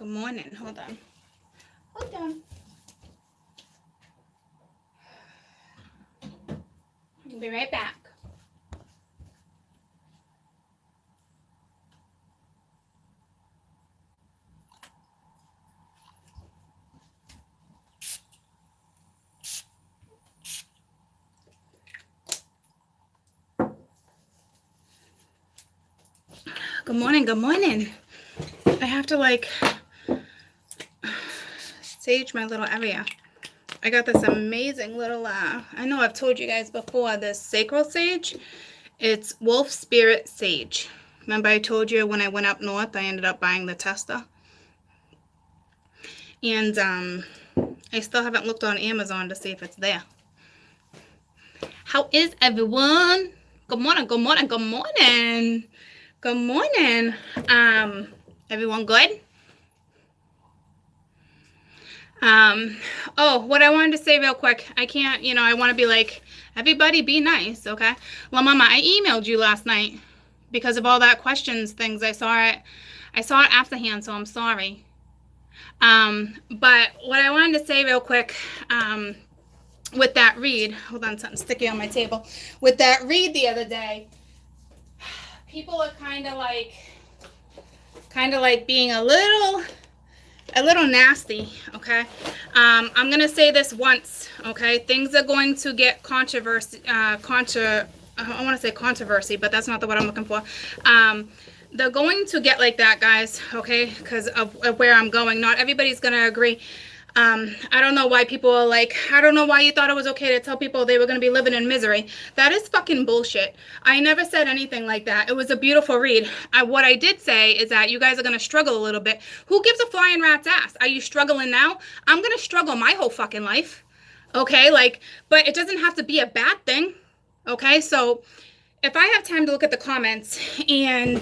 Good morning. Hold on. Hold on. I'll be right back. Good morning. Good morning. I have to sage my little area. I got this amazing little, I know I've told you guys before, this sacral sage. It's wolf spirit sage. Remember I told you when I went up north, I ended up buying the tester. And I still haven't looked on Amazon to see if it's there. How is everyone? Good morning, good morning, good morning. Good morning. Everyone good? Oh, what I wanted to say real quick, I can't, I want to be like, everybody be nice, okay? La Mama, I emailed you last night because of all that questions things. I saw it afterhand, so I'm sorry. But what I wanted to say real quick, with that read, hold on, something sticky on my table. With that read the other day, people are kind of like being a little nasty, okay? I'm gonna say this once, okay? Things are going to get I want to say controversy, but that's not the word I'm looking for. They're going to get like that, guys, okay? Because of where I'm going. Not everybody's gonna agree. I don't know why people are like, I don't know why you thought it was okay to tell people they were going to be living in misery. That is fucking bullshit. I never said anything like that. It was a beautiful read. What I did say is that you guys are going to struggle a little bit. Who gives a flying rat's ass? Are you struggling now? I'm going to struggle my whole fucking life. Okay? But it doesn't have to be a bad thing. Okay? So if I have time to look at the comments and...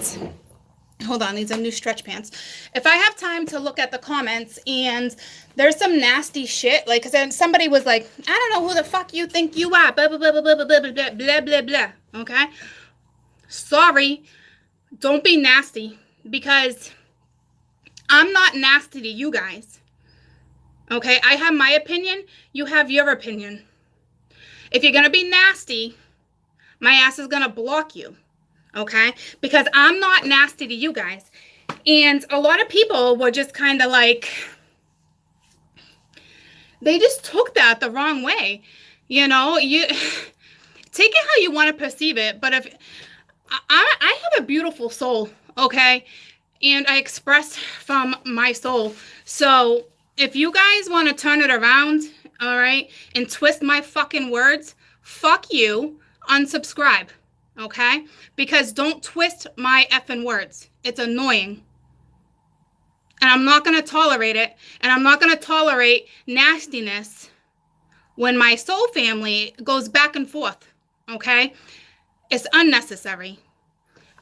Hold on, these are new stretch pants. If I have time to look at the comments and there's some nasty shit, because then somebody was like, I don't know who the fuck you think you are, blah, blah, blah, blah, blah, blah, blah, blah, blah, blah, blah, okay? Sorry, don't be nasty, because I'm not nasty to you guys, okay? I have my opinion, you have your opinion. If you're going to be nasty, my ass is going to block you. Okay, because I'm not nasty to you guys. And a lot of people were just kind of like, they just took that the wrong way. You take it how you want to perceive it. But if I have a beautiful soul, okay, and I express from my soul. So if you guys want to turn it around, all right, and twist my fucking words, fuck you, unsubscribe. Okay? Because don't twist my effing words. It's annoying. And I'm not going to tolerate it. And I'm not going to tolerate nastiness when my soul family goes back and forth. Okay? It's unnecessary.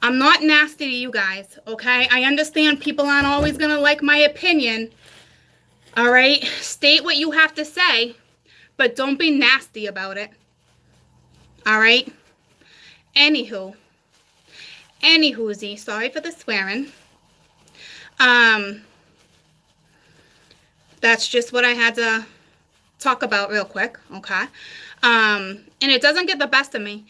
I'm not nasty to you guys. Okay? I understand people aren't always going to like my opinion. All right? State what you have to say. But don't be nasty about it. All right? Anywhoozy, sorry for the swearing. That's just what I had to talk about real quick, okay? And it doesn't get the best of me,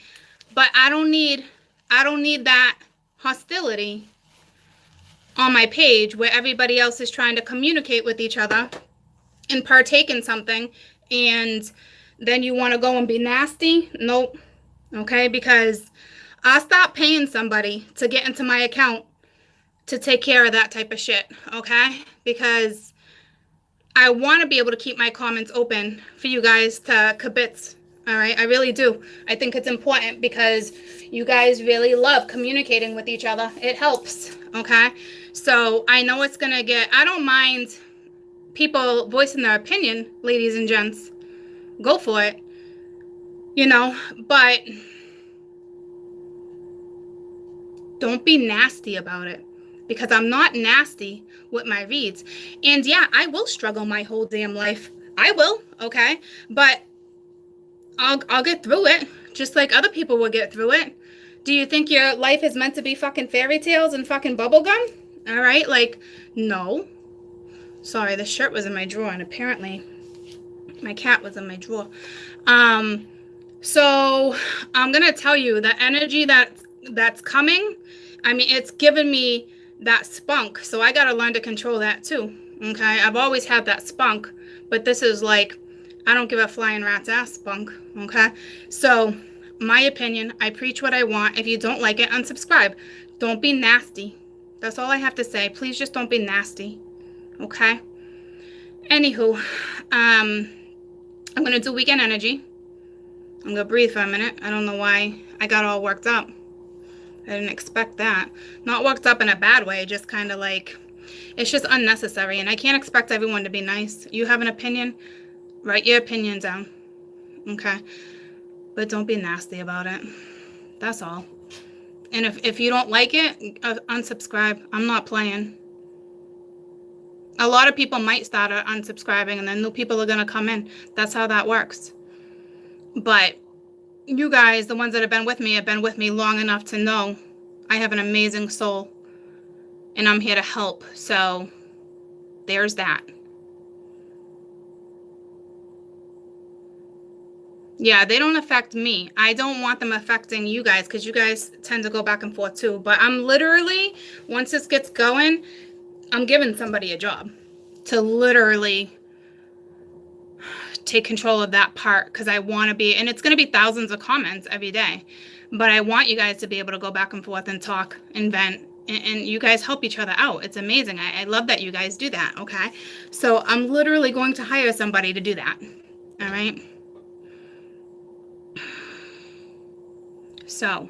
but I don't need that hostility on my page where everybody else is trying to communicate with each other and partake in something, and then you want to go and be nasty. Nope. Okay, because I stopped paying somebody to get into my account to take care of that type of shit, okay? Because I want to be able to keep my comments open for you guys to kibitz, all right? I really do. I think it's important because you guys really love communicating with each other. It helps, okay? So I know it's going to I don't mind people voicing their opinion, ladies and gents. Go for it. But don't be nasty about it, because I'm not nasty with my reads. And yeah, I will struggle my whole damn life. I will, okay? But I'll get through it, just like other people will get through it. Do you think your life is meant to be fucking fairy tales and fucking bubblegum? All right? No. Sorry, the shirt was in my drawer, and apparently my cat was in my drawer. So I'm gonna tell you the energy that's coming. I mean, it's given me that spunk, so I gotta learn to control that too. Okay, I've always had that spunk, but this is like, I don't give a flying rat's ass spunk. Okay, so my opinion, I preach what I want. If you don't like it, unsubscribe. Don't be nasty. That's all I have to say. Please just don't be nasty. Okay. Anywho, I'm gonna do weekend energy. I'm gonna breathe for a minute. I don't know why I got all worked up. I didn't expect that. Not worked up in a bad way, just kind of like, it's just unnecessary. And I can't expect everyone to be nice. You have an opinion, write your opinion down. Okay? But don't be nasty about it. That's all. And if you don't like it, unsubscribe. I'm not playing. A lot of people might start unsubscribing and then new people are going to come in. That's how that works. But you guys, the ones that have been with me long enough to know I have an amazing soul and I'm here to help. So there's that. Yeah, they don't affect me. I don't want them affecting you guys because you guys tend to go back and forth too. But I'm literally, once this gets going, I'm giving somebody a job to literally take control of that part because I want to be, and it's going to be thousands of comments every day, but I want you guys to be able to go back and forth and talk and vent, and you guys help each other out. It's amazing. I love that you guys do that. Okay, so I'm literally going to hire somebody to do that. All right, so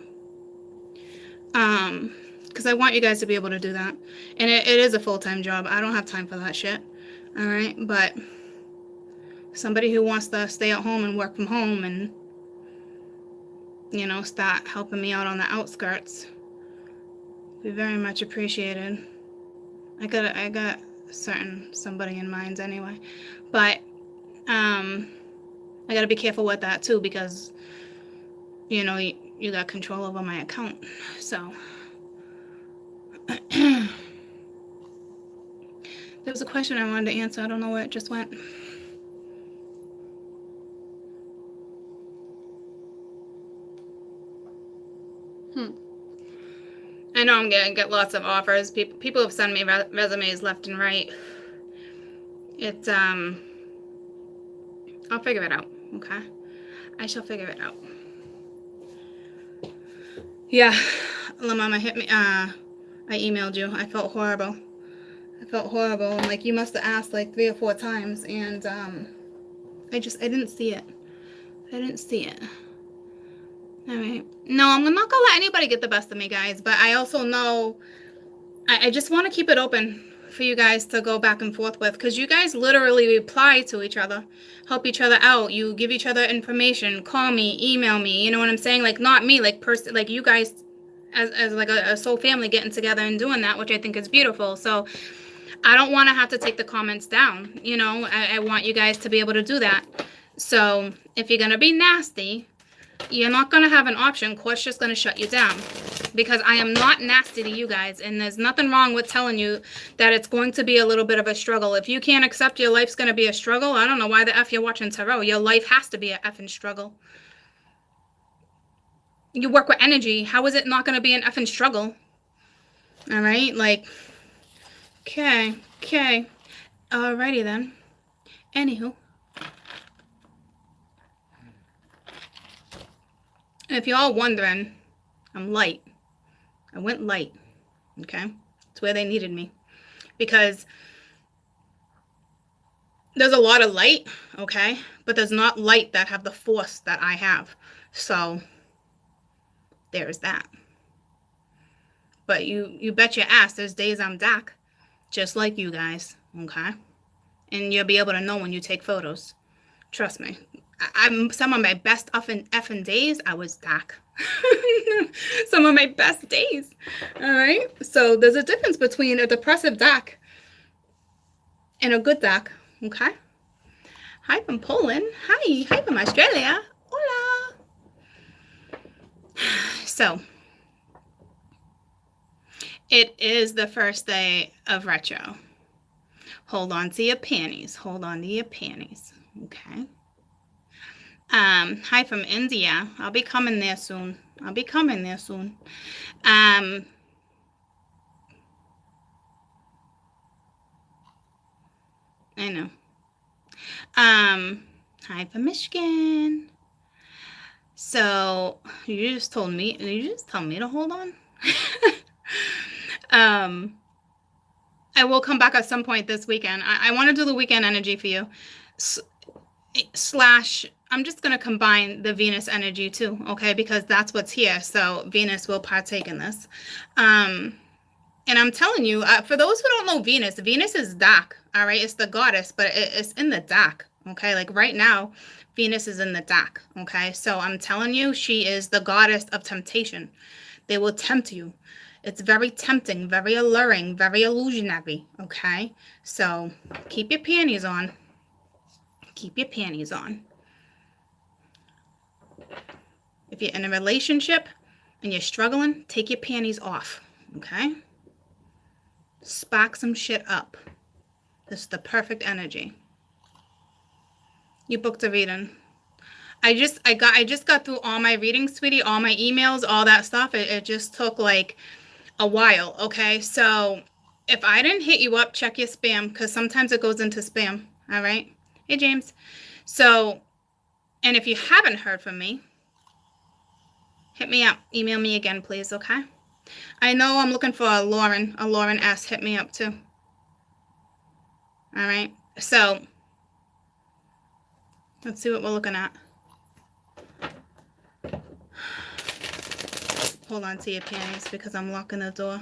because I want you guys to be able to do that, and it is a full-time job. I don't have time for that shit. All right, but somebody who wants to stay at home and work from home and, you know, start helping me out on the outskirts, be very much appreciated. I got somebody in mind anyway, but I gotta be careful with that too because, you know, you got control over my account. So there was a question I wanted to answer. I don't know where it just went. I know I'm gonna get lots of offers. People have sent me resumes left and right. It's I'll figure it out. Okay, I shall figure it out. Yeah, La Mama hit me. I emailed you. I felt horrible. I'm like, you must have asked like 3 or 4 times, and I didn't see it. All right. No, I'm not gonna let anybody get the best of me, guys. But I also know I just want to keep it open for you guys to go back and forth with, because you guys literally reply to each other, help each other out. You give each other information, call me, email me. You know what I'm saying? Like, not me, like like you guys as like a soul family getting together and doing that, which I think is beautiful. So I don't want to have to take the comments down. You know, I want you guys to be able to do that. So if you're gonna be nasty, you're not going to have an option. Court's just going to shut you down because I am not nasty to you guys, and there's nothing wrong with telling you that it's going to be a little bit of a struggle. If you can't accept your life's going to be a struggle, I don't know why the F you're watching tarot. Your life has to be an effing struggle. You work with energy. How is it not going to be an effing struggle? All right? Like, okay. Alrighty then. Anywho. If y'all wondering, I'm light. I went light, okay? It's where they needed me. Because there's a lot of light, okay? But there's not light that have the force that I have. So, there's that. But you bet your ass there's days I'm dark. Just like you guys, okay? And you'll be able to know when you take photos. Trust me. I'm some of my best effing days, I was dark. Some of my best days. All right. So there's a difference between a depressive dark and a good dark. Okay. Hi from Poland. Hi from Australia. Hola. So it is the first day of retro. Hold on to your panties. Hold on to your panties. Okay. Hi from India. I'll be coming there soon. I'll be coming there soon. I know. Hi from Michigan. So you just told me to hold on. I will come back at some point this weekend. I want to do the weekend energy for you. Slash, I'm just going to combine the Venus energy too, okay? Because that's what's here. So Venus will partake in this. And I'm telling you, for those who don't know Venus, Venus is dark, all right? It's the goddess, but it's in the dark, okay? Like right now, Venus is in the dark, okay? So I'm telling you, she is the goddess of temptation. They will tempt you. It's very tempting, very alluring, very illusionary, okay? So keep your panties on. Keep your panties on. If you're in a relationship and you're struggling, take your panties off, okay? Spark some shit up. This is the perfect energy. You booked a reading. I just got through all my readings, sweetie, all my emails, all that stuff. It just took like a while, okay? So if I didn't hit you up, check your spam, because sometimes it goes into spam, all right? Hey, James. So, and if you haven't heard from me, hit me up. Email me again, please, okay? I know I'm looking for a Lauren S. Hit me up, too. All right? So, let's see what we're looking at. Hold on to your panties because I'm locking the door.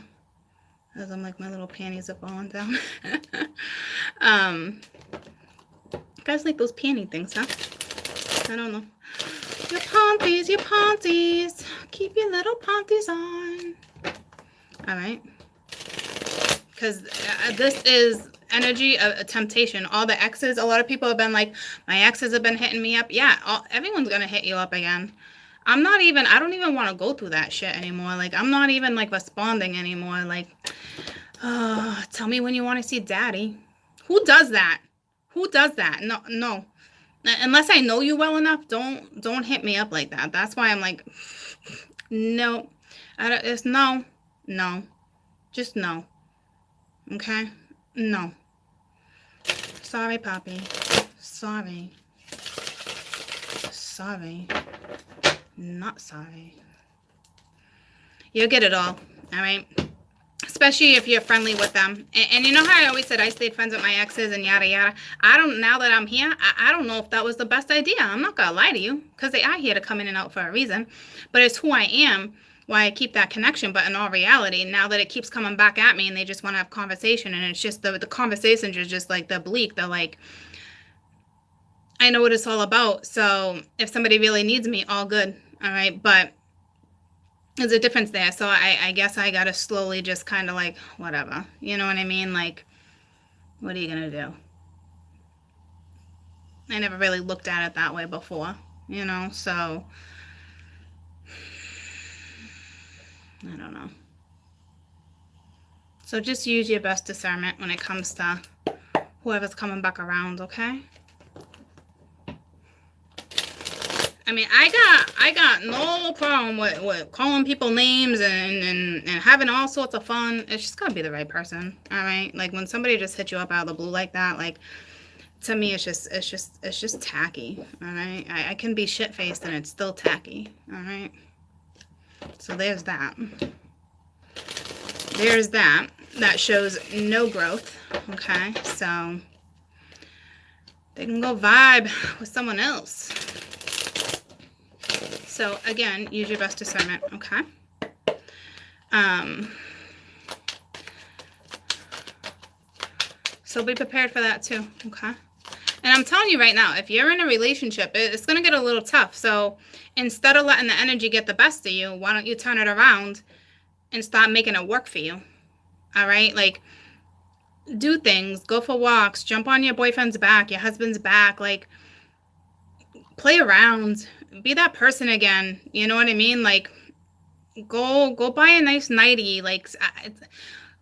As I'm like, my little panties are falling down. You guys like those panty things, huh? I don't know. Your panties, your panties. Keep your little panties on. All right. Because this is energy of temptation. All the exes, a lot of people have been like, my exes have been hitting me up. Yeah, everyone's going to hit you up again. I don't even want to go through that shit anymore. Like, I'm not even, like, responding anymore. Like, tell me when you want to see daddy. Who does that? Who does that? No. Unless I know you well enough, don't hit me up like that. That's why I'm like, no. It's no. Just no. Okay? No. Sorry, Poppy. Sorry. Not sorry. You'll get it all right? Especially if you're friendly with them. And you know how I always said I stayed friends with my exes and yada yada. Now that I'm here, I don't know if that was the best idea. I'm not gonna lie to you, because they are here to come in and out for a reason. But it's who I am, why I keep that connection. But in all reality, now that it keeps coming back at me and they just want to have conversation, and it's just the conversations are just like they're bleak. They're like, I know what it's all about. So if somebody really needs me, all good. All right. But there's a difference there. So I guess I got to slowly just kind of like, whatever. You know what I mean? Like, what are you going to do? I never really looked at it that way before, you know? So, I don't know. So just use your best discernment when it comes to whoever's coming back around, okay? I mean, I got no problem with calling people names and having all sorts of fun. It's just gotta be the right person, all right? Like when somebody just hits you up out of the blue like that, like to me, it's just tacky, all right? I can be shit faced and it's still tacky, all right? So there's that. There's that. That shows no growth, okay? So they can go vibe with someone else. So again, use your best discernment, okay? So be prepared for that too, okay? And I'm telling you right now, if you're in a relationship, it's going to get a little tough. So instead of letting the energy get the best of you, why don't you turn it around and start making it work for you? All right? Like, do things, go for walks, jump on your boyfriend's back, your husband's back, like, play around, be that person again. You know what I mean? Like, go buy a nice nightie, like,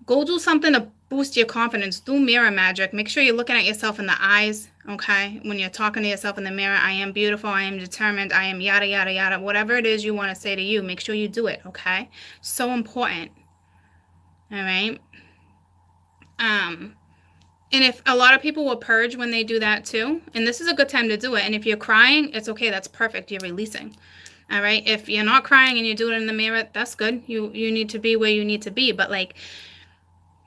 Go do something to boost your confidence. Do mirror magic. Make sure you're looking at yourself in the eyes, okay? When you're talking to yourself in the mirror, I am beautiful, I am determined, I am yada, yada, yada. Whatever it is you want to say to you, make sure you do it, okay? So important. All right? And if a lot of people will purge when they do that too, and this is a good time to do it. And if you're crying, it's okay. That's perfect. You're releasing. All right? If you're not crying and you do it in the mirror, that's good. You need to be where you need to be. But like,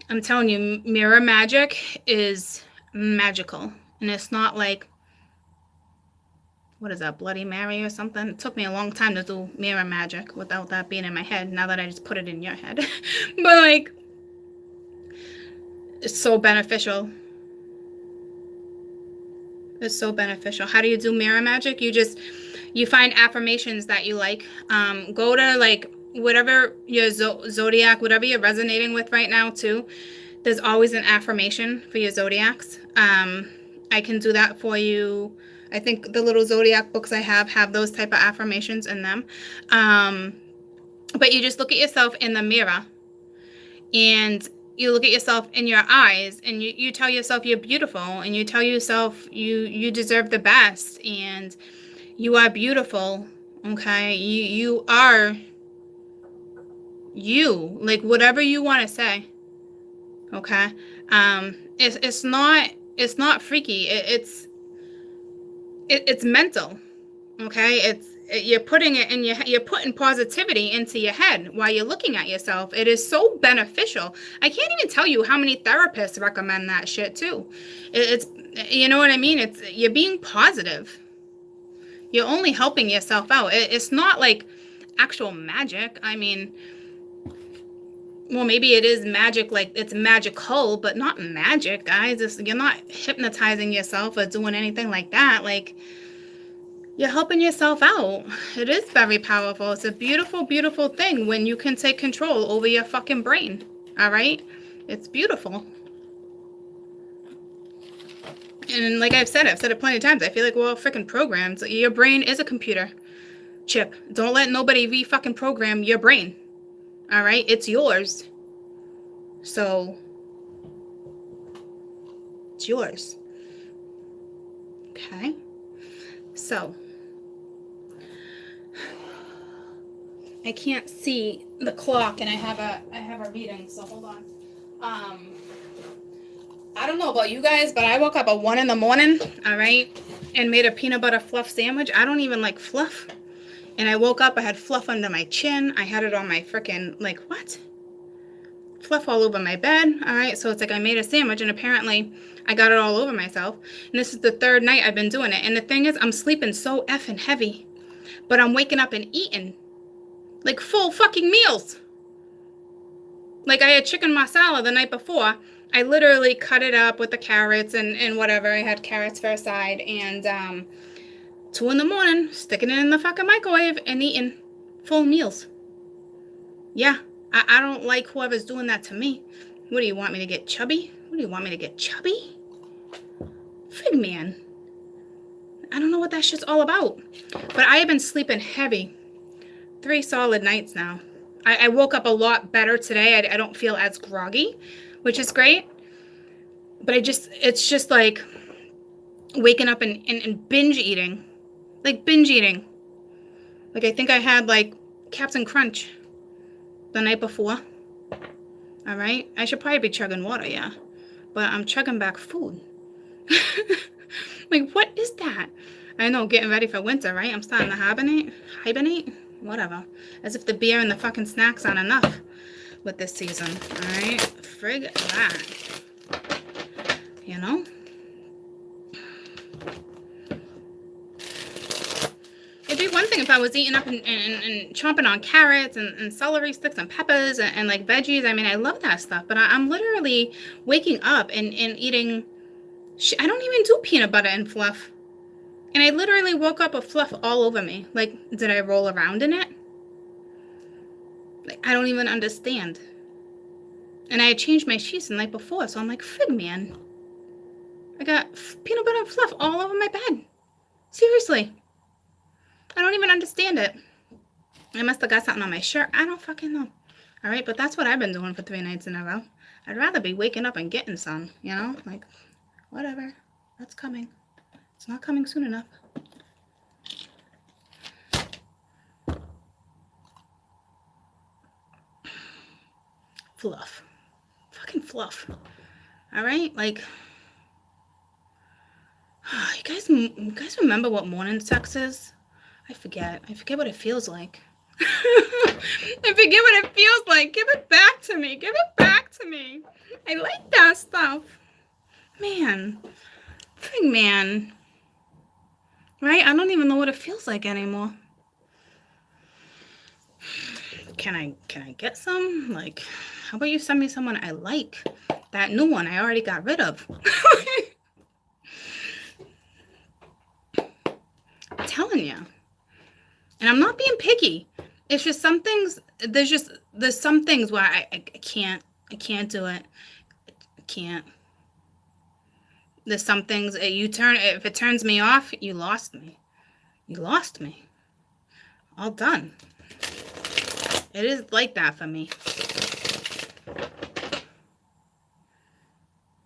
I'm telling you, mirror magic is magical. And it's not like, what is that, Bloody Mary or something? It took me a long time to do mirror magic without that being in my head, now that I just put it in your head. But like, it's so beneficial. It's so beneficial. How do you do mirror magic? You find affirmations that you like. Go to like whatever your zodiac, whatever you're resonating with right now too. There's always an affirmation for your zodiacs. I can do that for you. I think the little zodiac books I have those type of affirmations in them. But you just look at yourself in the mirror and you look at yourself in your eyes and you tell yourself you're beautiful, and you tell yourself you deserve the best, and you are beautiful. Okay. You are you, like whatever you want to say. Okay. It's not freaky. It's mental. Okay. You're putting it in you're putting positivity into your head while you're looking at yourself. It is so beneficial. I can't even tell you how many therapists recommend that shit too. It's, you know what I mean? You're being positive. You're only helping yourself out. It's not like actual magic. I mean, well, maybe it is magic, like it's magical, but not magic, guys. You're not hypnotizing yourself or doing anything like that. Like, you're helping yourself out. It is very powerful. It's a beautiful, beautiful thing when you can take control over your fucking brain. All right? It's beautiful. And like I've said it plenty of times. I feel like we're all freaking programmed. Your brain is a computer chip. Don't let nobody re-fucking program your brain. All right? It's yours. So, it's yours. Okay? So, I can't see the clock, and I have a reading, so hold on. I don't know about you guys, but I woke up at 1 in the morning, all right, and made a peanut butter fluff sandwich. I don't even like fluff. And I woke up, I had fluff under my chin. I had it on my freaking, like, what? Fluff all over my bed, all right? So it's like I made a sandwich, and apparently I got it all over myself. And this is the 3rd night I've been doing it. And the thing is, I'm sleeping so effing heavy, but I'm waking up and eating like full fucking meals. Like, I had chicken masala the night before. I literally cut it up with the carrots and whatever. I had carrots for a side, and 2 in the morning, sticking it in the fucking microwave and eating full meals. Yeah, I don't like whoever's doing that to me. What do you want me to get chubby? What do you want me to get chubby? Fig man. I don't know what that shit's all about. But I have been sleeping heavy 3 solid nights now. I woke up a lot better today. I don't feel as groggy, which is great. But it's just like waking up and binge eating. Like binge eating. Like, I think I had like Captain Crunch the night before. All right. I should probably be chugging water, yeah. But I'm chugging back food. Like, what is that? I know, getting ready for winter, right? I'm starting to hibernate, whatever. As if the beer and the fucking snacks aren't enough with this season, all right? Frig that, you know? It'd be one thing if I was eating up and chomping on carrots and celery sticks and peppers and like veggies. I mean, I love that stuff, but I'm literally waking up and eating. I don't even do peanut butter and fluff. And I literally woke up with fluff all over me. Like, did I roll around in it? Like, I don't even understand. And I had changed my sheets the night before, so I'm like, fig man. I got peanut butter and fluff all over my bed. Seriously. I don't even understand it. I must have got something on my shirt. I don't fucking know. All right, but that's what I've been doing for 3 nights in a row. I'd rather be waking up and getting some, you know? Like, whatever. That's coming. It's not coming soon enough. Fluff. Fucking fluff. All right? Like, you guys remember what morning sex is? I forget. I forget what it feels like. I forget what it feels like. Give it back to me. Give it back to me. I like that stuff. Man. Frig man. Right? I don't even know what it feels like anymore. Can I get some? Like, how about you send me someone I like? That new one I already got rid of. I'm telling you. And I'm not being picky. It's just some things, there's some things where I can't do it. I can't. There's some things, if it turns me off, you lost me. You lost me. All done. It is like that for me.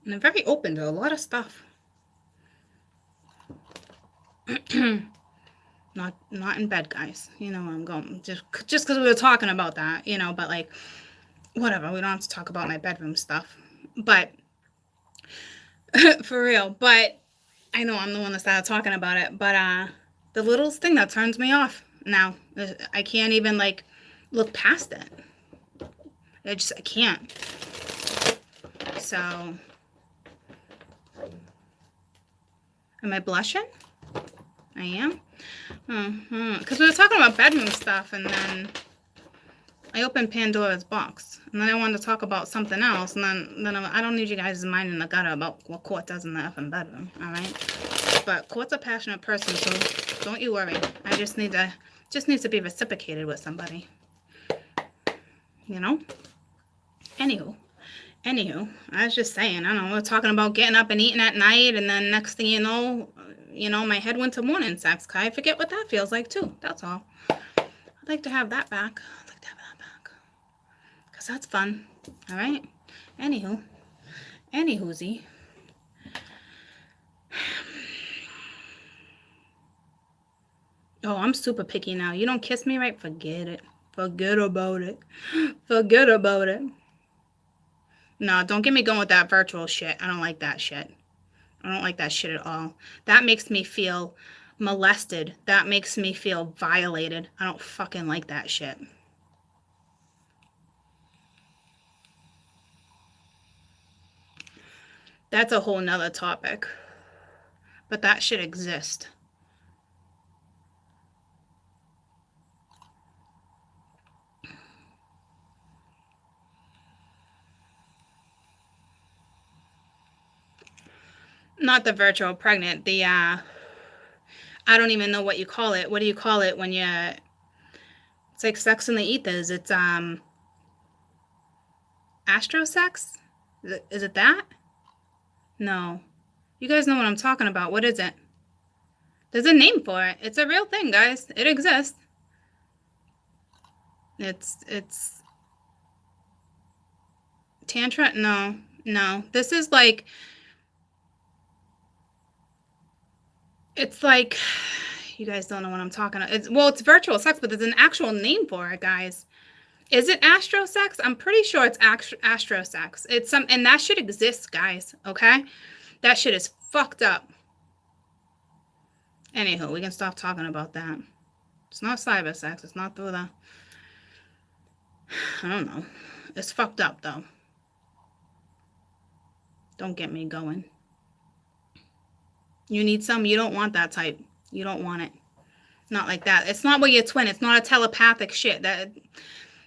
And I'm very open to a lot of stuff. Not in bed, guys. You know where I'm going. Just because we were talking about that, you know, but like, whatever. We don't have to talk about my bedroom stuff. But, for real. But, I know I'm the one that started talking about it. But, the littlest thing that turns me off now. I can't even, like, look past it. I can't. So, am I blushing? I am. Because we were talking about bedroom stuff, and then I opened Pandora's box, and then I wanted to talk about something else, and then I don't need you guys minding the gutter about what Court does in the effing bedroom, all right? But Court's a passionate person, so don't you worry. I just needs to be reciprocated with somebody, you know. Anywho, I was just saying, I don't know, we're talking about getting up and eating at night, and then next thing you know, my head went to morning sex. I forget what that feels like, too. That's all. I'd like to have that back. Because that's fun. All right? Anywhoozy. Oh, I'm super picky now. You don't kiss me right? Forget it. Forget about it. Forget about it. No, don't get me going with that virtual shit. I don't like that shit. I don't like that shit at all. That makes me feel molested. That makes me feel violated. I don't fucking like that shit. That's a whole nother topic. But that should exist. Not the virtual pregnant, the, I don't even know what you call it. What do you call it when you, it's like sex in the ethers. It's, astro sex? Is it that? No. You guys know what I'm talking about. What is it? There's a name for it. It's a real thing, guys. It exists. It's Tantra? No. This is like, it's like, you guys don't know what I'm talking about. It's virtual sex, but there's an actual name for it, guys. Is it astro sex? I'm pretty sure it's astro sex. And that shit exists, guys, okay? That shit is fucked up. Anywho, we can stop talking about that. It's not cyber sex. It's not through the, I don't know. It's fucked up, though. Don't get me going. You need some, you don't want that type. You don't want it. Not like that. It's not with your twin. It's not a telepathic shit.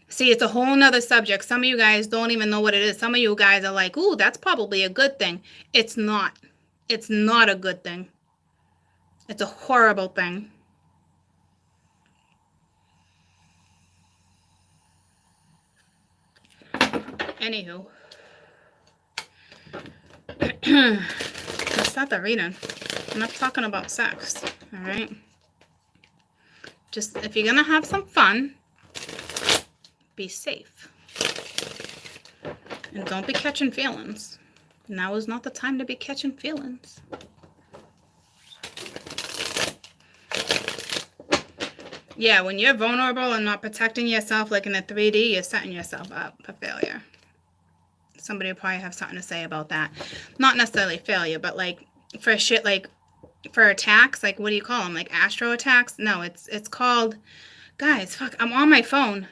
See, it's a whole nother subject. Some of you guys don't even know what it is. Some of you guys are like, ooh, that's probably a good thing. It's not. It's not a good thing. It's a horrible thing. Anywho. Let's start the reading. Enough talking about sex. All right? Just, if you're going to have some fun, be safe. And don't be catching feelings. Now is not the time to be catching feelings. Yeah, when you're vulnerable and not protecting yourself, like in a 3D, you're setting yourself up for failure. Somebody will probably have something to say about that. Not necessarily failure, but like for shit, like for attacks, like what do you call them? Like astro attacks? No, it's called, guys, fuck, I'm on my phone.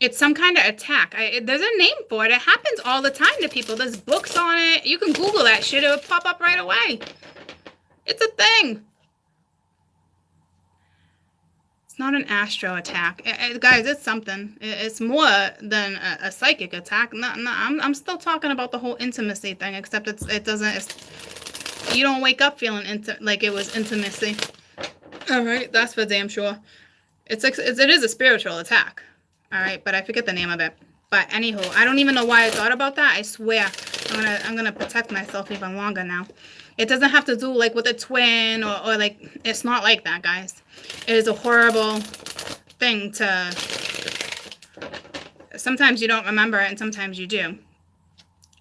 It's some kind of attack. There's a name for it. It happens all the time to people. There's books on it. You can Google that shit. It will pop up right away. It's a thing. It's not an astro attack. Guys, it's something. It's more than a psychic attack. No, I'm still talking about the whole intimacy thing, except you don't wake up feeling like it was intimacy. All right, that's for damn sure. It is a spiritual attack. All right, but I forget the name of it. But anywho, I don't even know why I thought about that. I swear, I'm gonna protect myself even longer now. It doesn't have to do like with a twin or like, it's not like that, guys. It is a horrible thing to, sometimes you don't remember it and sometimes you do.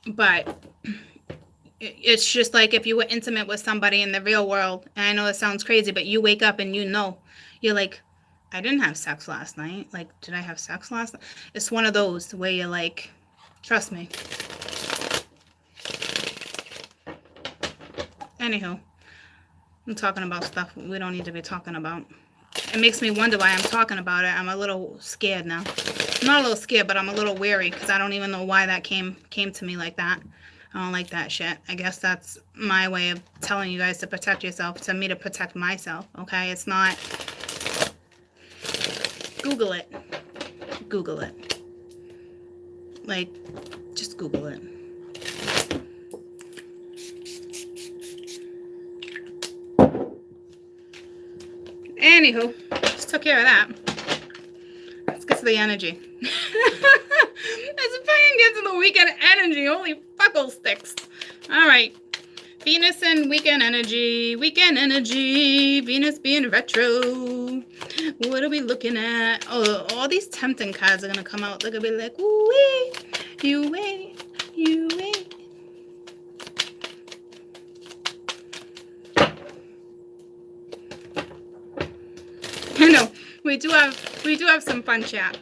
But it's just like if you were intimate with somebody in the real world, and I know it sounds crazy, but you wake up and you know, you're like, I didn't have sex last night. Like, did I have sex last night? It's one of those where you're like, trust me. Anywho, I'm talking about stuff we don't need to be talking about. It makes me wonder why I'm talking about it. I'm a little scared now. I'm not a little scared, but I'm a little wary because I don't even know why that came to me like that. I don't like that shit. I guess that's my way of telling you guys to protect yourself, to me to protect myself, okay? It's not... Google it. Google it. Like, just Google it. Anywho, just took care of that. Let's get to the energy. Let's fucking get to the weekend energy. Holy fuckle sticks. All right. Venus and weekend energy. Weekend energy. Venus being retro. What are we looking at? Oh, all these tempting cards are going to come out. They're going to be like, ooh, wait, you wait, you wait. I know, we do have some fun chats.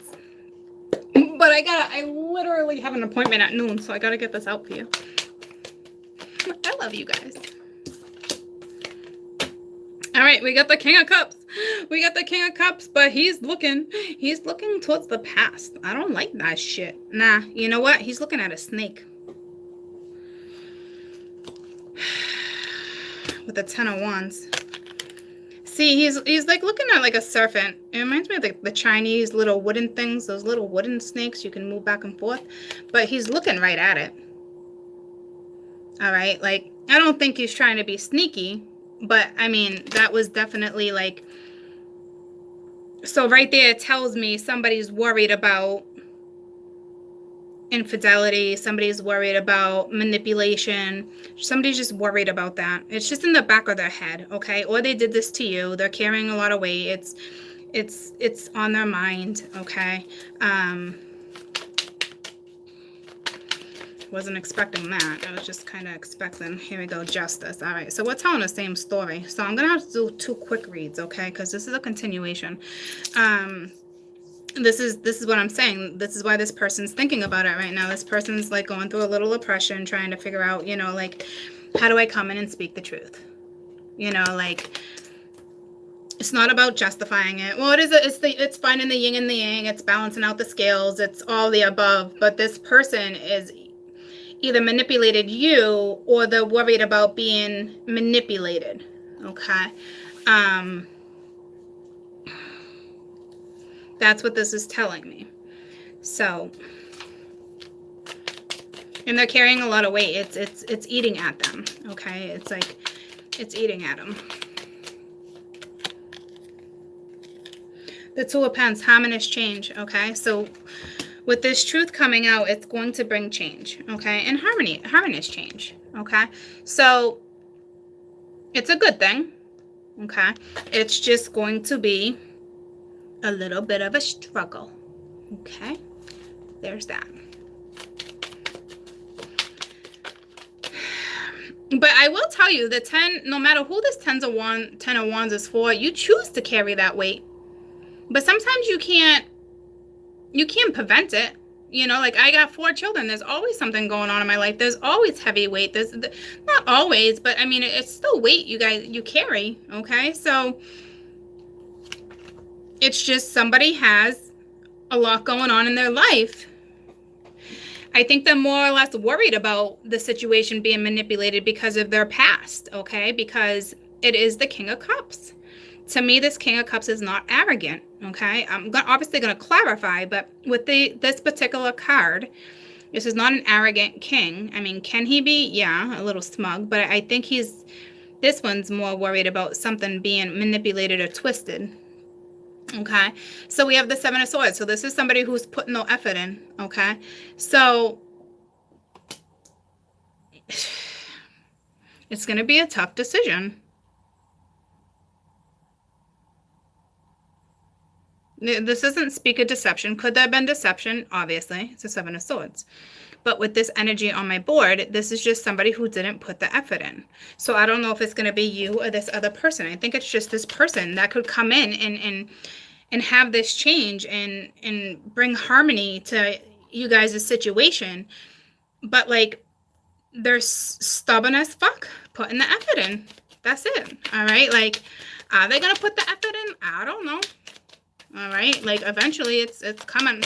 But I literally have an appointment at noon, so I gotta get this out for you. I love you guys. All right, we got the King of Cups. We got the King of Cups, but he's looking towards the past. I don't like that shit. Nah, you know what? He's looking at a snake. With the 10 of Wands. See, he's like looking at like a serpent. It reminds me of the Chinese little wooden things, those little wooden snakes you can move back and forth. But he's looking right at it. All right, like, I don't think he's trying to be sneaky, but I mean, that was definitely like, so right there it tells me somebody's worried about infidelity, somebody's worried about manipulation, somebody's just worried about that. It's just in the back of their head, okay? Or they did this to you, they're carrying a lot of weight, it's on their mind, okay? Wasn't expecting that. I was just kind of expecting, here we go, justice. All right, so we're telling the same story. So I'm gonna have to do 2 quick reads, okay? Because this is a continuation. This is what I'm saying. This is why this person's thinking about it right now. This person's like going through a little oppression, trying to figure out, you know, like, how do I come in and speak the truth? You know, like, it's not about justifying it. Well, it's finding the yin and the yang. It's balancing out the scales. It's all the above. But this person is either manipulated you or they're worried about being manipulated. Okay. That's what this is telling me. So, and they're carrying a lot of weight. It's eating at them. Okay. It's like, it's eating at them. The 2 of Pentacles, harmonious change. Okay. So with this truth coming out, it's going to bring change. Okay. And harmonious change. Okay. So it's a good thing. Okay. It's just going to be a little bit of a struggle. Okay, there's that. But I will tell you, the 10, no matter who this 10 of wands is for, you choose to carry that weight. But sometimes you can't prevent it. You know, like I got 4 children. There's always something going on in my life. There's always heavy weight. There's not always, but I mean, it's still weight you carry. Okay. So it's just somebody has a lot going on in their life. I think they're more or less worried about the situation being manipulated because of their past. Okay. Because it is the King of Cups. To me, this King of Cups is not arrogant, okay? I'm obviously going to clarify, but with this particular card, this is not an arrogant king. I mean, can he be? Yeah, a little smug, but I think this one's more worried about something being manipulated or twisted, okay? So we have the 7 of Swords. So this is somebody who's putting no effort in, okay? So it's going to be a tough decision. This doesn't speak of deception. Could there have been deception? Obviously, it's a 7 of Swords. But with this energy on my board, this is just somebody who didn't put the effort in. So I don't know if it's going to be you or this other person. I think it's just this person that could come in and have this change and bring harmony to you guys' situation. But like, they're stubborn as fuck putting the effort in. That's it. All right. Like, are they going to put the effort in? I don't know. All right, like eventually it's coming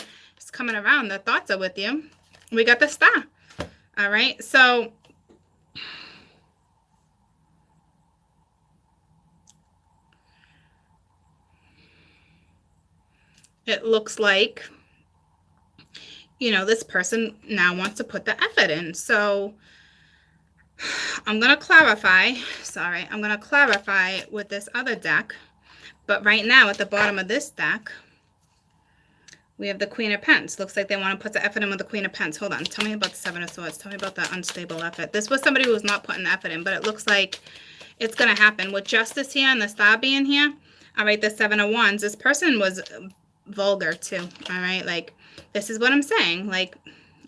around. The thoughts are with you. We got the Star. All right, so it looks like, you know, this person now wants to put the effort in. So I'm going to clarify. Sorry, I'm going to clarify with this other deck. But right now, at the bottom of this deck, we have the Queen of Pentacles. Looks like they want to put the effort in with the Queen of Pentacles. Hold on. Tell me about the 7 of Swords. Tell me about the unstable effort. This was somebody who was not putting the effort in, but it looks like it's going to happen. With Justice here and the Star being here, all right, the 7 of Wands, this person was vulgar too, all right? Like, this is what I'm saying. Like,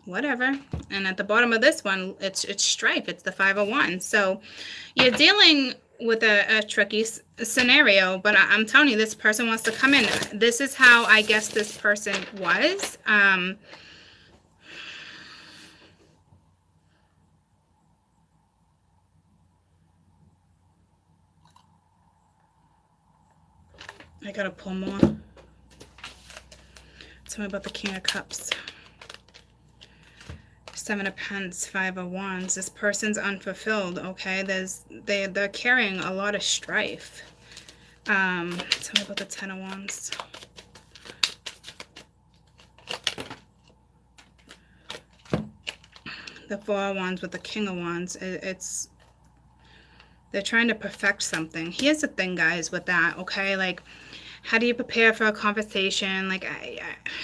whatever. And at the bottom of this one, it's strife. It's the 5 of Wands. So you're dealing with a tricky scenario, but I'm telling you, this person wants to come in. This is how I guess this person was. I gotta pull more. Tell me about the King of Cups. 7 of Pentacles, 5 of Wands. This person's unfulfilled, okay? They're carrying a lot of strife. Tell me about the 10 of Wands. The 4 of Wands with the King of Wands. They're trying to perfect something. Here's the thing, guys, with that, okay? Like, how do you prepare for a conversation? Like,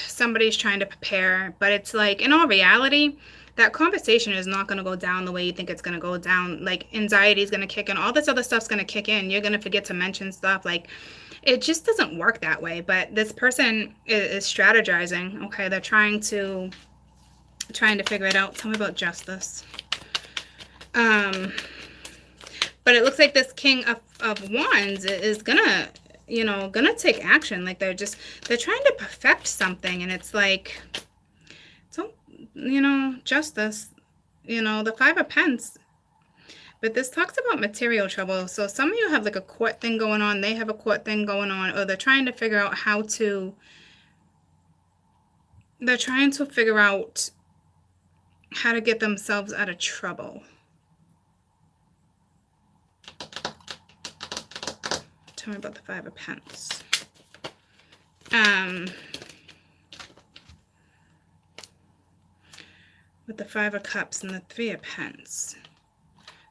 somebody's trying to prepare, but it's like, in all reality, that conversation is not going to go down the way you think it's going to go down. Like, anxiety is going to kick in. All this other stuff's going to kick in. You're going to forget to mention stuff. Like, it just doesn't work that way. But this person is strategizing. Okay, they're trying to figure it out. Tell me about Justice. But it looks like this King of Wands is gonna, you know, gonna take action. Like, they're trying to perfect something, and it's like, so, you know, Justice, you know, the 5 of Pentacles. But this talks about material trouble. So some of you have like a court thing going on. They have a court thing going on, or they're trying to figure out how to get themselves out of trouble. Tell me about the 5 of Pentacles. With the 5 of Cups and the 3 of Pentacles.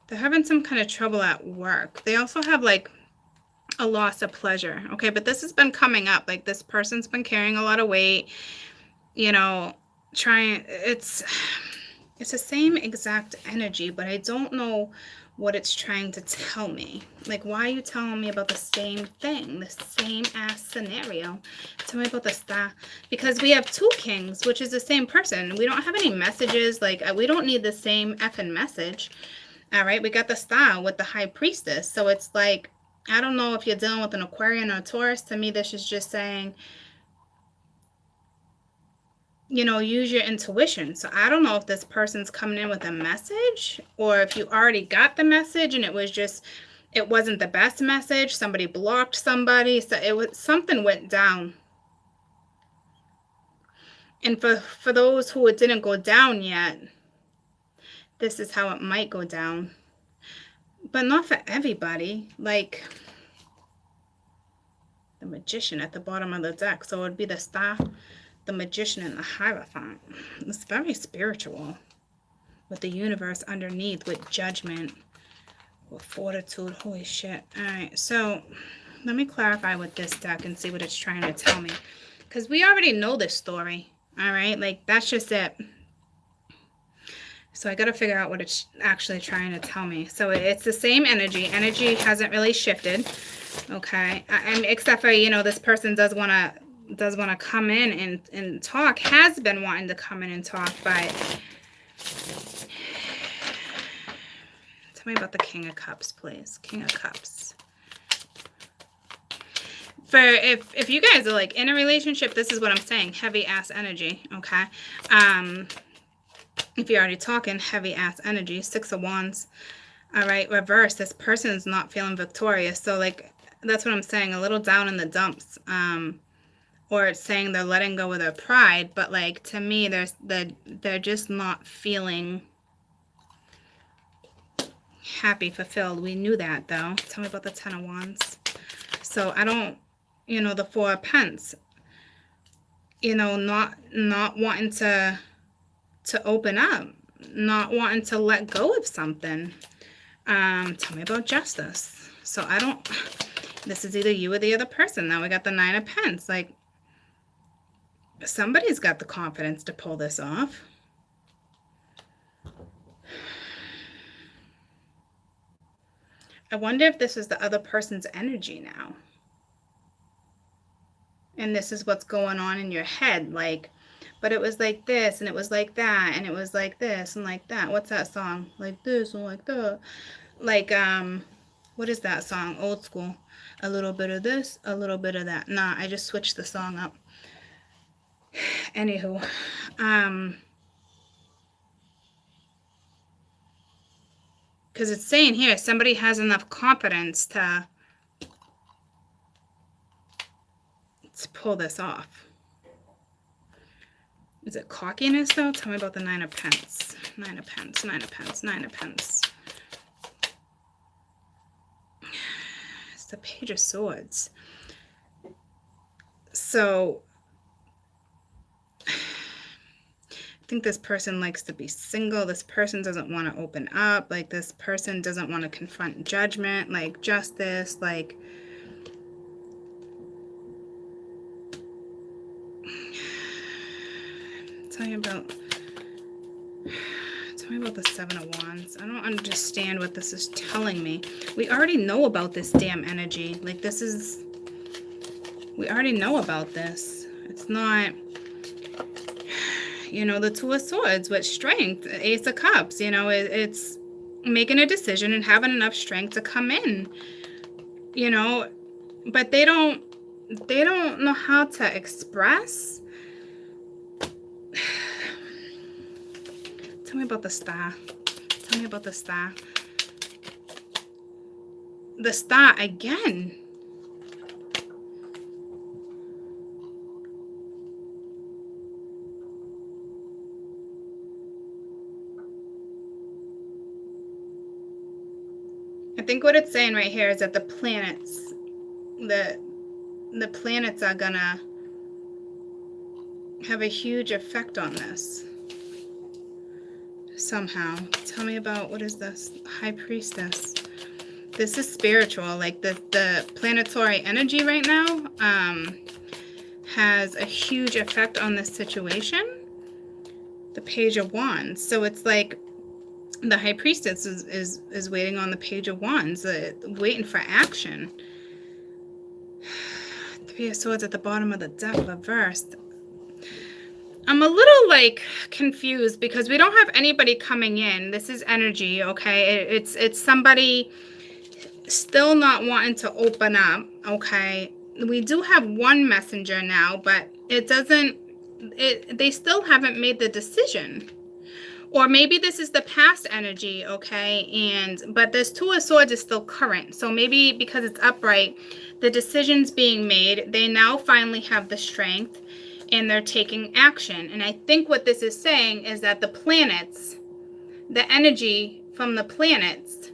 They're having some kind of trouble at work. They also have like a loss of pleasure. Okay, but this has been coming up. Like, this person's been carrying a lot of weight, you know, it's the same exact energy, but I don't know what it's trying to tell me. Like, why are you telling me about the same thing, the same ass scenario? Tell me about the Star. Because we have 2 kings, which is the same person. We don't have any messages. Like, we don't need the same effing message. All right, we got the Star with the High Priestess. So it's like, I don't know if you're dealing with an Aquarian or a Taurus. To me, this is just saying, you know, use your intuition. So I don't know if this person's coming in with a message, or if you already got the message and it was just, it wasn't the best message. Somebody blocked somebody. So it was, something went down. And for those who it didn't go down yet, this is how it might go down. But not for everybody. Like the Magician at the bottom of the deck. So it would be the Star, the Magician, and the Hierophant. It's very spiritual. With the universe underneath, with Judgment, with Fortitude. Holy shit. Alright, so let me clarify with this deck and see what it's trying to tell me. Because we already know this story. Alright, like that's just it. So I got to figure out what it's actually trying to tell me. So it's the same energy. Energy hasn't really shifted. Okay. Except for, you know, this person does want to come in and talk, has been wanting to come in and talk, but tell me about the King of Cups, please. King of Cups. For if you guys are like in a relationship, this is what I'm saying. Heavy ass energy. Okay. If you're already talking, heavy ass energy. 6 of Wands. All right. Reverse. This person is not feeling victorious. So like, that's what I'm saying. A little down in the dumps. Or it's saying they're letting go of their pride. But like, to me, they're just not feeling happy, fulfilled. We knew that though. Tell me about the 10 of Wands. So I don't, you know, the 4 of Pence, you know, not wanting to open up, not wanting to let go of something. Tell me about Justice. So I don't, this is either you or the other person. Now we got the 9 of Pence. Like, somebody's got the confidence to pull this off. I wonder if this is the other person's energy now. And this is what's going on in your head. Like, but it was like this, and it was like that, and it was like this, and like that. What's that song? Like this, and like that. Like, what is that song? Old school. A little bit of this, a little bit of that. Nah, I just switched the song up. Anywho. Because it's saying here, somebody has enough confidence to pull this off. Is it cockiness, though? Tell me about the 9 of Pence. 9 of Pence, 9 of Pence, 9 of Pence. It's the Page of Swords. So, I think this person likes to be single. This person doesn't want to open up. Like, this person doesn't want to confront judgment, like justice, like... Tell me about the 7 of Wands. I don't understand what this is telling me. We already know about this damn energy. Like, this is... We already know about this. It's not... You know, the 2 of Swords with strength. Ace of Cups. You know, it's making a decision and having enough strength to come in. You know, but they don't know how to express. Tell me about the Star. Tell me about the Star. The Star again. I think what it's saying right here is that the planets, the planets are gonna have a huge effect on this. Somehow. Tell me about, what is this? High Priestess. This is spiritual. Like the planetary energy right now has a huge effect on this situation. The Page of Wands. So it's like the High Priestess is waiting on the Page of Wands, waiting for action. 3 of Swords at the bottom of the deck, reversed. I'm a little like confused because we don't have anybody coming in. This is energy, okay? It's somebody still not wanting to open up, okay? We do have one messenger now, but they still haven't made the decision. Or maybe this is the past energy, okay? But this Two of Swords is still current. So maybe because it's upright, the decision's being made. They now finally have the strength and they're taking action. And I think what this is saying is that the planets, the energy from the planets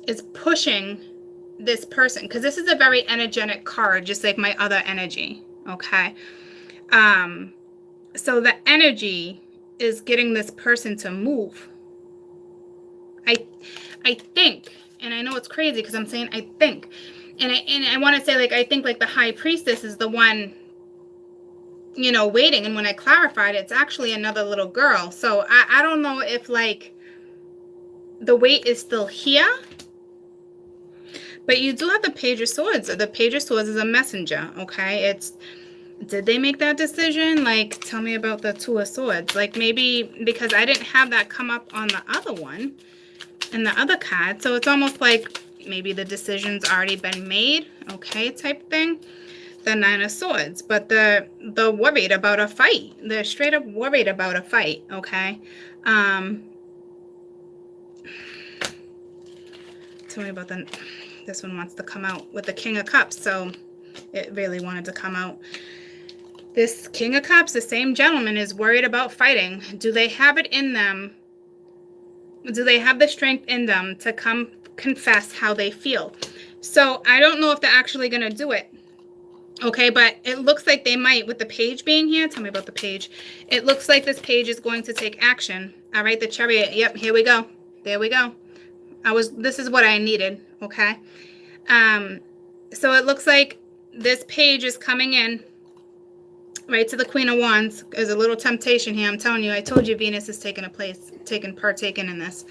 is pushing this person, because this is a very energetic card, just like my other energy, okay? So the energy is getting this person to move. I think, and I know it's crazy because I'm saying I think, and I want to say, like, I think like the High Priestess is the one, you know, waiting. And when I clarified, it's actually another little girl. So I don't know if like the weight is still here, but you do have the Page of Swords. The Page of Swords is a messenger, okay? Did they make that decision? Like, tell me about the Two of Swords. Like, maybe because I didn't have that come up on the other one, in the other card. So it's almost like maybe the decision's already been made, okay, type thing. The Nine of Swords. But the worried about a fight. They're straight up worried about a fight, okay? Tell me about this one wants to come out with the King of Cups. So it really wanted to come out. This King of Cups, the same gentleman, is worried about fighting. Do they have it in them? Do they have the strength in them to come confess how they feel? So I don't know if they're actually going to do it. Okay, but it looks like they might with the Page being here. Tell me about the Page. It looks like this Page is going to take action. All right, the Chariot. Yep, here we go. There we go. This is what I needed. Okay. So it looks like this Page is coming in right to the Queen of Wands. There's a little temptation here. I'm telling you, I told you Venus is partaking in this.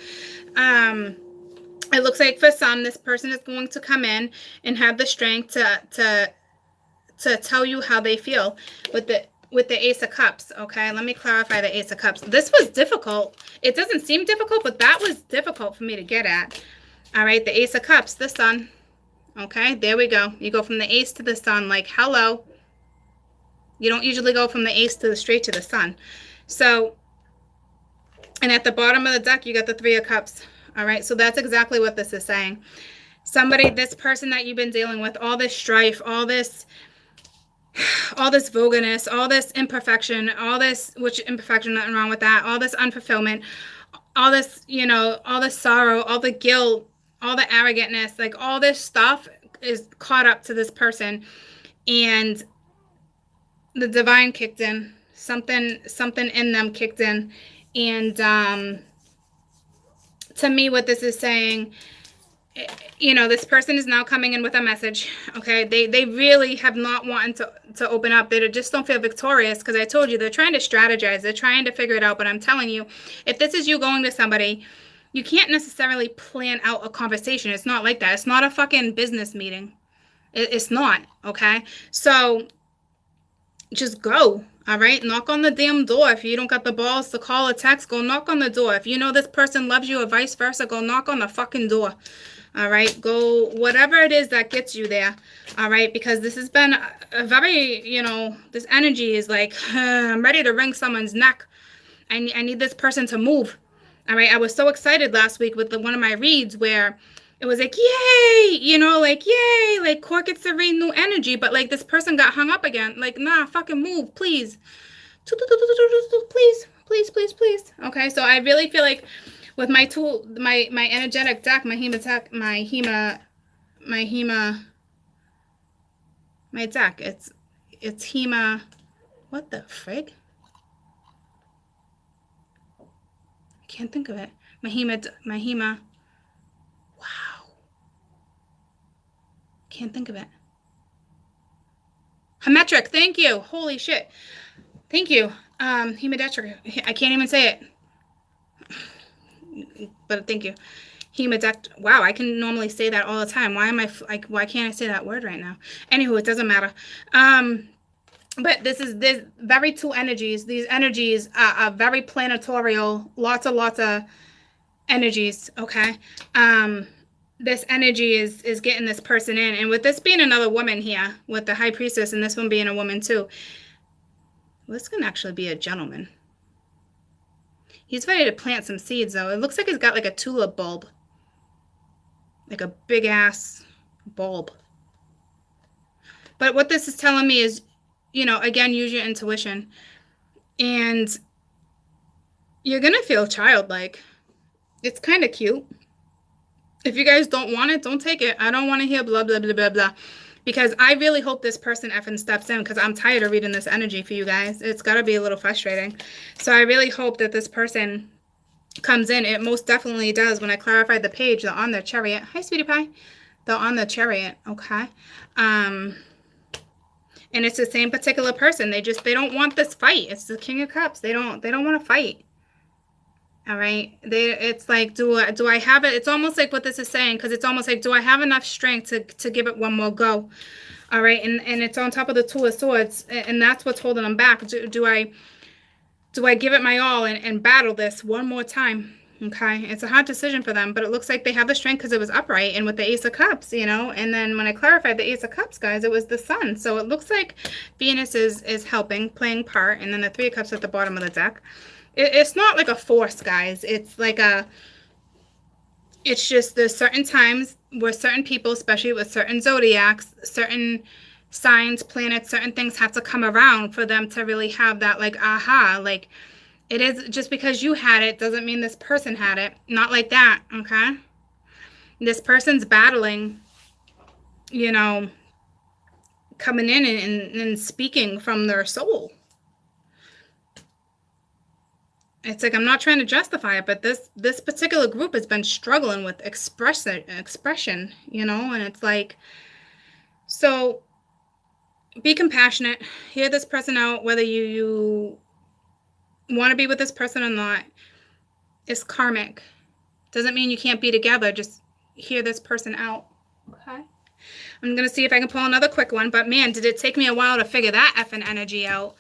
It looks like for some, this person is going to come in and have the strength to tell you how they feel with the Ace of Cups. Okay, let me clarify the Ace of Cups. This was difficult. It doesn't seem difficult, but that was difficult for me to get at. All right, the Ace of Cups, the Sun. Okay, there we go. You go from the Ace to the Sun, like, hello. You don't usually go from the Ace straight to the Sun. So, and at the bottom of the deck, you got the Three of Cups. All right, so that's exactly what this is saying. Somebody, this person that you've been dealing with, all this strife, all this vulgarness, all this imperfection, which imperfection, nothing wrong with that, all this unfulfillment, all this, you know, all the sorrow, all the guilt, all the arrogantness, like all this stuff is caught up to this person. And the divine kicked in, something in them kicked in. And to me, what this is saying, you know, this person is now coming in with a message. Okay, they really have not wanted to open up. They just don't feel victorious, because I told you they're trying to strategize, they're trying to figure it out. But I'm telling you, if this is you going to somebody, you can't necessarily plan out a conversation. It's not like that. It's not a fucking business meeting. It's not. Okay, so just go. All right, knock on the damn door. If you don't got the balls to call or text, go knock on the door. If you know this person loves you or vice versa, go knock on the fucking door. All right, go whatever it is that gets you there. All right, because this has been a very, you know, this energy is like, I'm ready to wring someone's neck. I need this person to move. All right, I was so excited last week with one of my reads where it was like, yay, you know, like, yay, like court gets to read new energy. But like this person got hung up again. Like, nah, fucking move, please. Please, please, please. Okay, so I really feel like with my tool, my energetic deck, my deck, it's Hema, what the frig? I can't think of it. My Hema, wow. Can't think of it. Hemetric, thank you. Holy shit. Thank you. Hemedetric, I can't even say it. But thank you. Hemodect. Wow, I can normally say that all the time. Why am I like? Why can't I say that word right now? Anywho, it doesn't matter. But this very two energies. These energies are very planetorial. Lots of energies. Okay. This energy is getting this person in, and with this being another woman here, with the high priestess, and this one being a woman too, well, this can actually be a gentleman. He's ready to plant some seeds, though. It looks like he's got like a tulip bulb, like a big ass bulb. But what this is telling me is, you know, again, use your intuition, and you're gonna feel childlike. It's kind of cute. If you guys don't want it, don't take it. I don't want to hear blah, blah, blah, blah, blah. Because I really hope this person effing steps in, because I'm tired of reading this energy for you guys. It's got to be a little frustrating. So I really hope that this person comes in. It most definitely does. When I clarified the page, they're on their chariot. Hi, sweetie pie. They're on the chariot, okay? And it's the same particular person. They don't want this fight. It's the King of Cups. They don't want to fight. All right. It's like, do I have it? It's almost like what this is saying, because it's almost like, do I have enough strength to give it one more go? All right. And it's on top of the Two of Swords, and that's what's holding them back. Do I give it my all and battle this one more time? Okay. It's a hard decision for them, but it looks like they have the strength because it was upright, and with the Ace of Cups, you know, and then when I clarified the Ace of Cups, guys, it was the Sun. So it looks like Venus is helping, playing part, and then the Three of Cups at the bottom of the deck. It's not like a force, guys. It's like it's just there's certain times where certain people, especially with certain zodiacs, certain signs, planets, certain things have to come around for them to really have that, like, aha. Like, it is just because you had it doesn't mean this person had it. Not like that, okay? This person's battling, you know, coming in and speaking from their soul. It's like, I'm not trying to justify it, but this particular group has been struggling with expression, you know, and it's like, so be compassionate, hear this person out, whether you want to be with this person or not. It's karmic. Doesn't mean you can't be together. Just hear this person out. Okay. I'm going to see if I can pull another quick one, but man, did it take me a while to figure that effing energy out.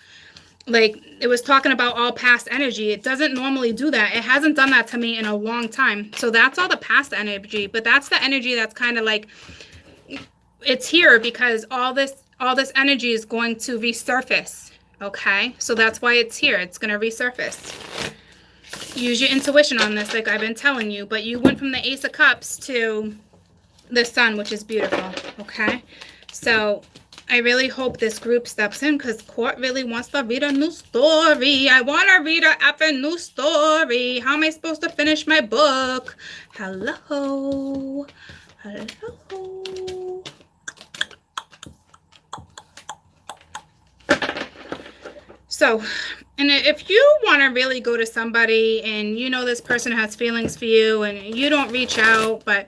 Like, it was talking about all past energy. It doesn't normally do that. It hasn't done that to me in a long time. So that's all the past energy, but that's the energy that's kind of like, it's here because all this energy is going to resurface. Okay, so that's why it's here. It's going to resurface. Use your intuition on this, like I've been telling you, but you went from the Ace of Cups to the Sun, which is beautiful. Okay, so I really hope this group steps in, because Court really wants to read a new story. I want to read a effing new story. How am I supposed to finish my book? Hello. Hello. So, and if you want to really go to somebody and you know this person has feelings for you and you don't reach out, but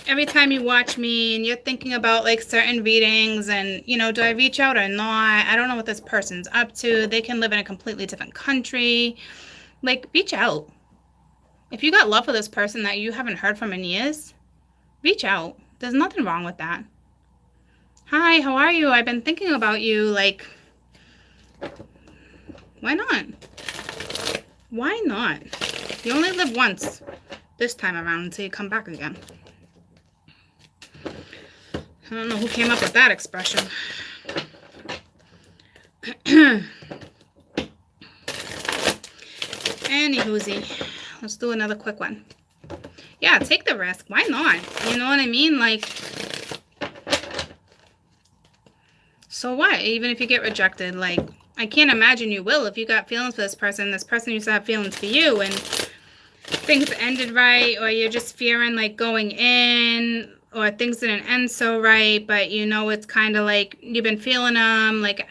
every time you watch me and you're thinking about like certain readings and, you know, do I reach out or not? I don't know what this person's up to. They can live in a completely different country. Like, reach out. If you got love for this person that you haven't heard from in years, reach out. There's nothing wrong with that. Hi, how are you? I've been thinking about you. Like, why not? Why not? You only live once this time around until you come back again. I don't know who came up with that expression. Anywhoozy, let's do another quick one. Yeah, take the risk. Why not? You know what I mean? Like, so what? Even if you get rejected, like, I can't imagine you will. If you got feelings for this person used to have feelings for you, and things ended right, or you're just fearing like going in, or things didn't end so right, but you know it's kind of like you've been feeling them, like,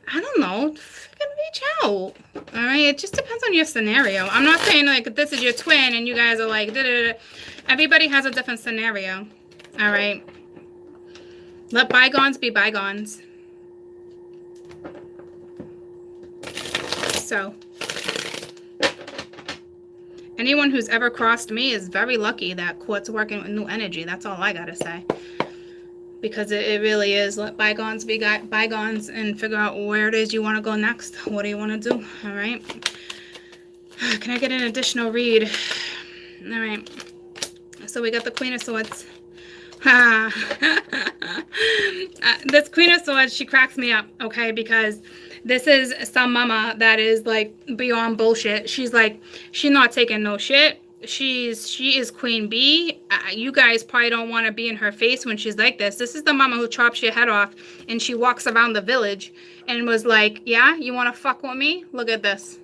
I don't know, freaking reach out. All right, it just depends on your scenario. I'm not saying like this is your twin and you guys are like da-da-da. Everybody has a different scenario. All right, let bygones be bygones. So anyone who's ever crossed me is very lucky that Court's working with new energy. That's all I gotta say. because it really is. Let bygones be bygones and figure out where it is you want to go next. What do you want to do? All right. Can I get an additional read? All right. So we got the Queen of Swords. This Queen of Swords, she cracks me up, okay? Because this is some mama that is like beyond bullshit. She's like, she's not taking no shit. She is Queen Bee. You guys probably don't want to be in her face when she's like this. This is the mama who chops your head off and she walks around the village and was like, yeah, you want to fuck with me? Look at this.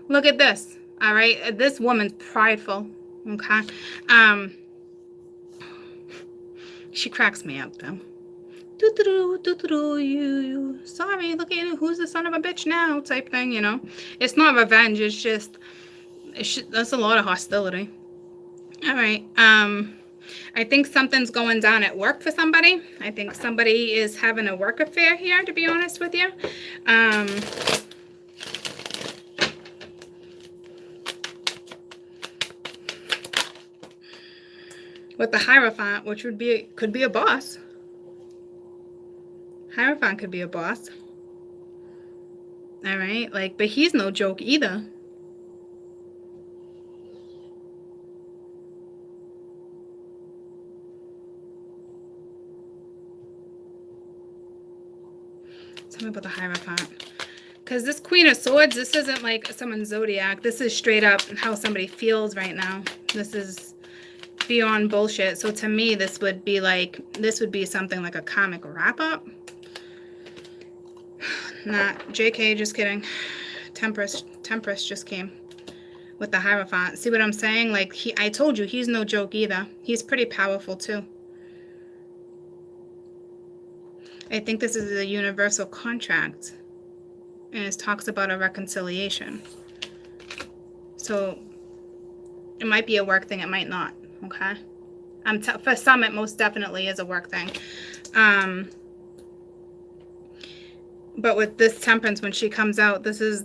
Look at this. All right. This woman's prideful. Okay. She cracks me up though. You sorry, look at you, who's the son of a bitch now type thing, you know. It's not revenge, it's just that's a lot of hostility. All right. I think something's going down at work for somebody. I think somebody is having a work affair here, to be honest with you. With the Hierophant, which could be a boss. Hierophant could be a boss. All right, like, but he's no joke either. Tell me about the Hierophant. Because this Queen of Swords, this isn't like someone's zodiac. This is straight up how somebody feels right now. This is beyond bullshit. So to me, this would be something like a comic wrap-up. Not JK, just kidding. Tempress just came with the Hierophant. See what I'm saying? Like, I told you, he's no joke either. He's pretty powerful too. I think this is a universal contract. And it talks about a reconciliation. So it might be a work thing, it might not. Okay? For some, it most definitely is a work thing. But with this Temperance, when she comes out, this is,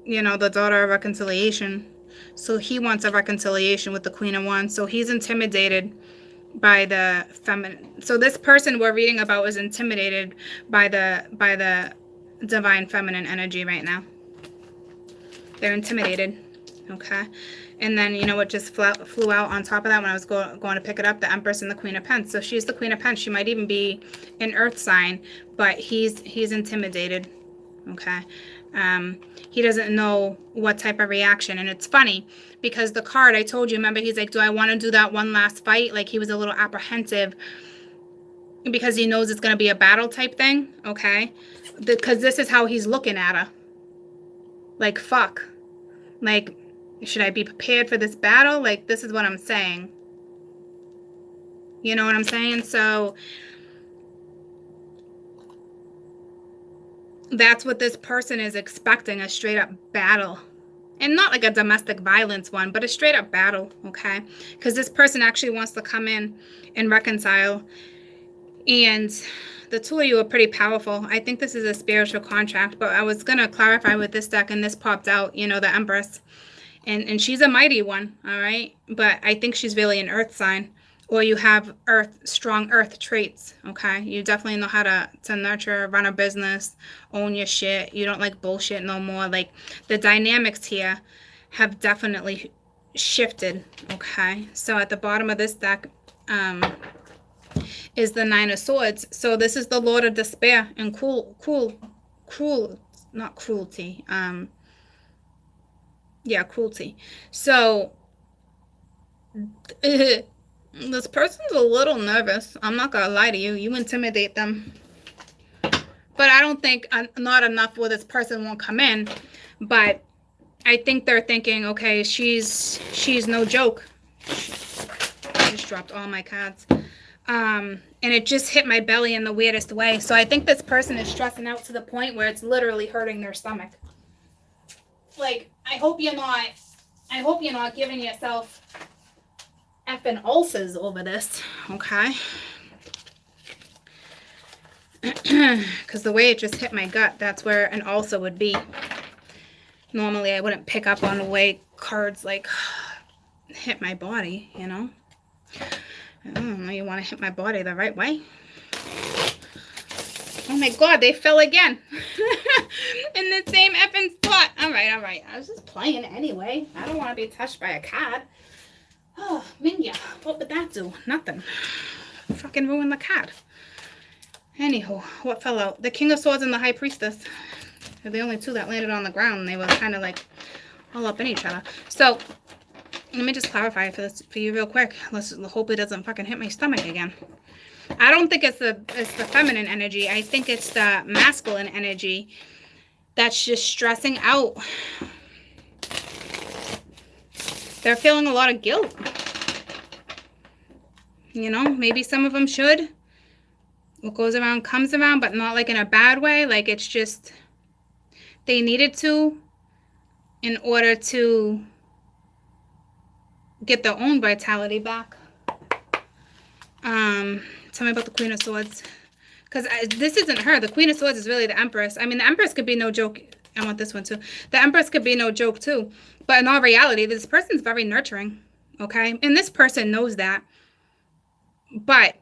you know, the daughter of reconciliation. So he wants a reconciliation with the Queen of Wands. So he's intimidated by the feminine. So this person we're reading about is intimidated by the divine feminine energy right now. They're intimidated. Okay. And then, you know what just flew out on top of that when I was going to pick it up? The Empress and the Queen of Pentacles. So she's the Queen of Pentacles. She might even be an earth sign, but he's intimidated. Okay. He doesn't know what type of reaction. And it's funny because the card, I told you, remember, he's like, do I want to do that one last fight? Like, he was a little apprehensive because he knows it's going to be a battle type thing. Okay. Because this is how he's looking at her. Like, fuck. Like, should I be prepared for this battle? Like, this is what I'm saying. You know what I'm saying? So that's what this person is expecting, a straight up battle. And not like a domestic violence one, but a straight up battle, okay? Because this person actually wants to come in and reconcile. And the two of you are pretty powerful. I think this is a spiritual contract, but I was going to clarify with this deck, and this popped out, you know, the Empress. And she's a mighty one, all right? But I think she's really an earth sign. Or you have strong earth traits, okay? You definitely know how to nurture, run a business, own your shit. You don't like bullshit no more. Like, the dynamics here have definitely shifted, okay? So at the bottom of this deck is the Nine of Swords. So this is the Lord of Despair and not cruelty. Yeah, cruelty. So this person's a little nervous. I'm not gonna lie to you. You intimidate them. But I don't think not enough where this person won't come in. But I think they're thinking, okay, she's no joke. I just dropped all my cards. And it just hit my belly in the weirdest way. So I think this person is stressing out to the point where it's literally hurting their stomach. Like, I hope you're not giving yourself effing ulcers over this, okay? Because the way it just hit my gut, that's where an ulcer would be. Normally, I wouldn't pick up on the way cards, like, hit my body, you know? I don't know, you want to hit my body the right way? Oh my God, they fell again. In the same effing spot. All right, all right. I was just playing anyway. I don't want to be touched by a card. Oh, Minya, what would that do? Nothing. Fucking ruin the card. Anywho, what fell out? The King of Swords and the High Priestess. They're the only two that landed on the ground. They were kind of like all up in each other. So, let me just clarify for you real quick. Let's hope it doesn't fucking hit my stomach again. I don't think it's the feminine energy. I think it's the masculine energy that's just stressing out. They're feeling a lot of guilt. You know, maybe some of them should. What goes around comes around, but not like in a bad way. Like it's just they needed to in order to get their own vitality back. Tell me about the Queen of Swords. Because this isn't her. The Queen of Swords is really the Empress. I mean, the Empress could be no joke. I want this one too. The Empress could be no joke too. But in all reality, this person's very nurturing. Okay? And this person knows that. But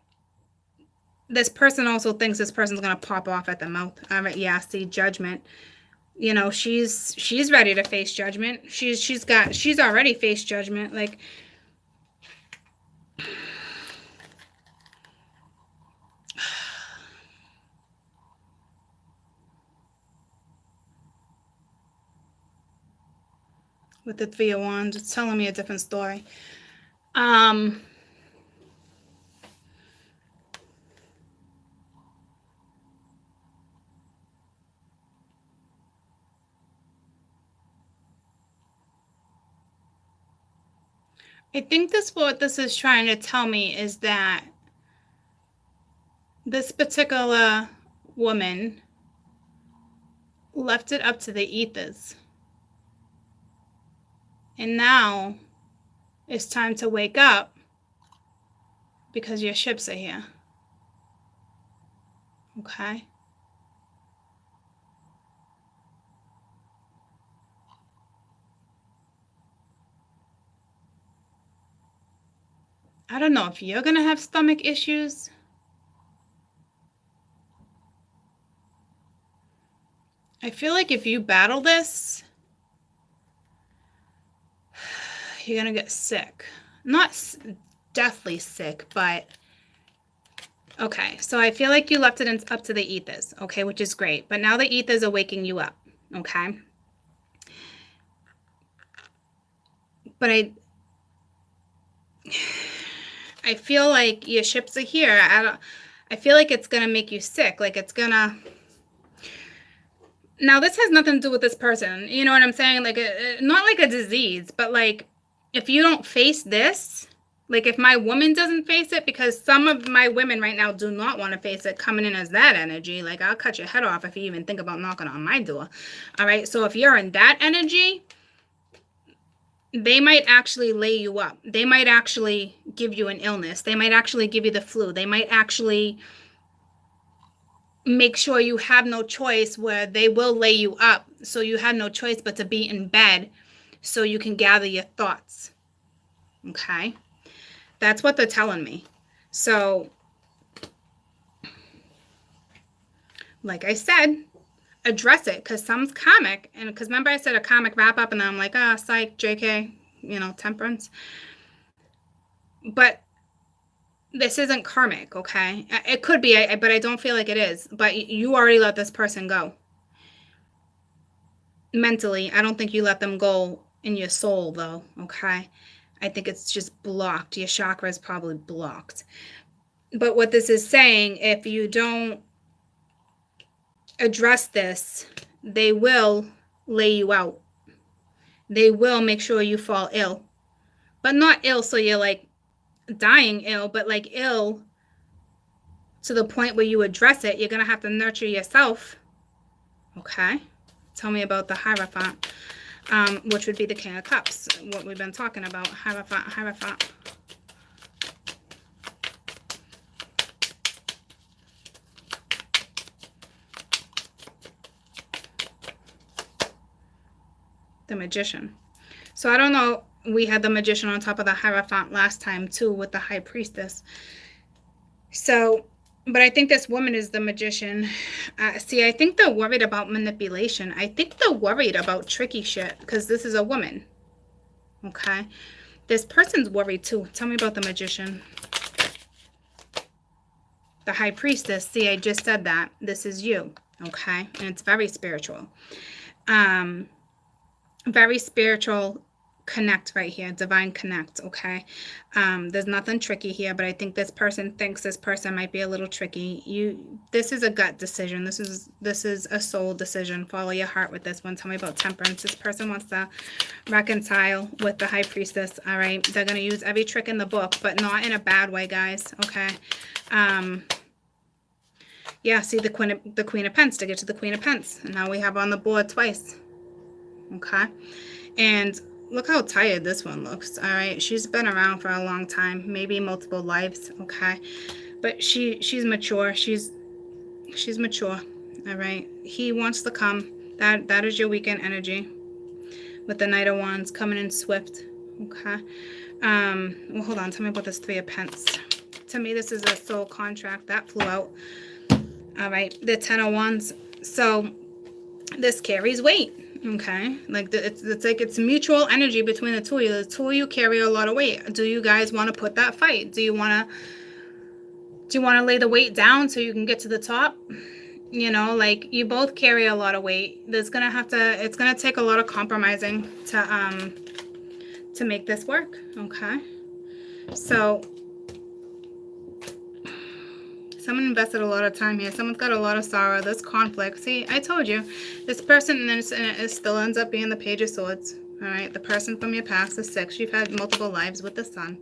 this person also thinks this person's going to pop off at the mouth. All right, yeah, see, judgment. You know, she's ready to face judgment. She's already faced judgment. Like, with the Three of Wands, it's telling me a different story. I think what this is trying to tell me is that this particular woman left it up to the ethers. And now it's time to wake up because your ships are here. Okay? I don't know if you're going to have stomach issues. I feel like if you battle this, you're going to get sick. Not deathly sick, but okay. So I feel like you left it up to the ethers, okay, which is great. But now the ethers are waking you up, okay? But I feel like your ships are here. I feel like it's going to make you sick. Like it's going to... Now, this has nothing to do with this person. You know what I'm saying? Like, not like a disease, but like, if you don't face this, like if my woman doesn't face it, because some of my women right now do not want to face it coming in as that energy. Like, I'll cut your head off if you even think about knocking on my door. All right. So if you're in that energy, they might actually lay you up. They might actually give you an illness. They might actually give you the flu. They might actually make sure you have no choice, where they will lay you up. So you have no choice but to be in bed so you can gather your thoughts. Okay? That's what they're telling me. So, like I said, address it, because some's karmic. And because remember I said a karmic wrap up, and then I'm like, psych, JK, you know, temperance. But this isn't karmic, okay? It could be, but I don't feel like it is. But you already let this person go. Mentally, I don't think you let them go in your soul, though, okay? I think it's just blocked. Your chakra is probably blocked. But what this is saying, if you don't address this, they will lay you out. They will make sure you fall ill. But not ill so you're like dying ill, but like ill to the point where you address it. You're going to have to nurture yourself. Okay? Tell me about the Hierophant, which would be the King of Cups, what we've been talking about. Hierophant. The Magician. So I don't know, we had the Magician on top of the Hierophant last time too with the High Priestess. So But I think this woman is the magician. See, I think they're worried about manipulation. I think they're worried about tricky shit because this is a woman. Okay? This person's worried too. Tell me about the magician. The high priestess. See, I just said that. This is you. Okay? And it's very spiritual. Very spiritual connect right here, divine connect. Okay, there's nothing tricky here, but I think this person thinks this person might be a little tricky. This is a gut decision. This is a soul decision. Follow your heart with this one. Tell me about temperance. This person wants to reconcile with the high priestess. All right, they're going to use every trick in the book, but not in a bad way, guys. Okay. Yeah, see the queen of pence to get to the queen of pence, and now we have on the board twice. Okay, and look how tired this one looks. All right, she's been around for a long time, maybe multiple lives. Okay, but she's mature. She's mature. All right, he wants to come. That is your weekend energy with the Knight of Wands coming in swift. Okay. Well, hold on. Tell me about this Three of Pence. To me, this is a soul contract that flew out. All right, the Ten of Wands. So this carries weight. Okay, like it's like it's mutual energy between the two of you. The two of you carry a lot of weight. Do you guys want to put that fight? Do you want to lay the weight down so you can get to the top? You know, like you both carry a lot of weight. It's gonna take a lot of compromising to make this work. Okay, so someone invested a lot of time here. Someone's got a lot of sorrow. This conflict. See, I told you. This person it still ends up being the Page of Swords. All right. The person from your past, the 6. You've had multiple lives with the Sun.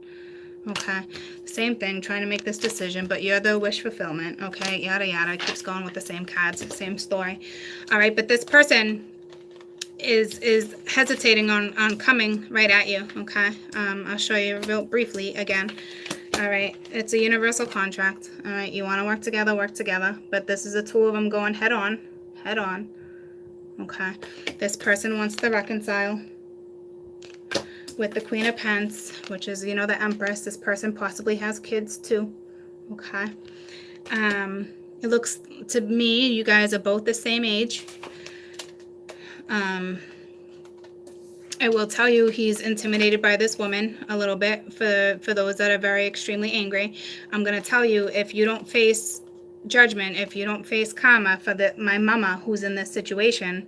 Okay. Same thing. Trying to make this decision. But you're the wish fulfillment. Okay. Yada, yada. Keeps going with the same cards. Same story. All right. But this person is hesitating on coming right at you. Okay. I'll show you real briefly again. All right, it's a universal contract. All right, you want to work together. But this is the two of them going head on. Okay, this person wants to reconcile with the Queen of Pence, which is, you know, the Empress. This person possibly has kids too. Okay, it looks to me you guys are both the same age. I will tell you he's intimidated by this woman a little bit for those that are very extremely angry. I'm going to tell you, if you don't face judgment, if you don't face karma for my mama who's in this situation,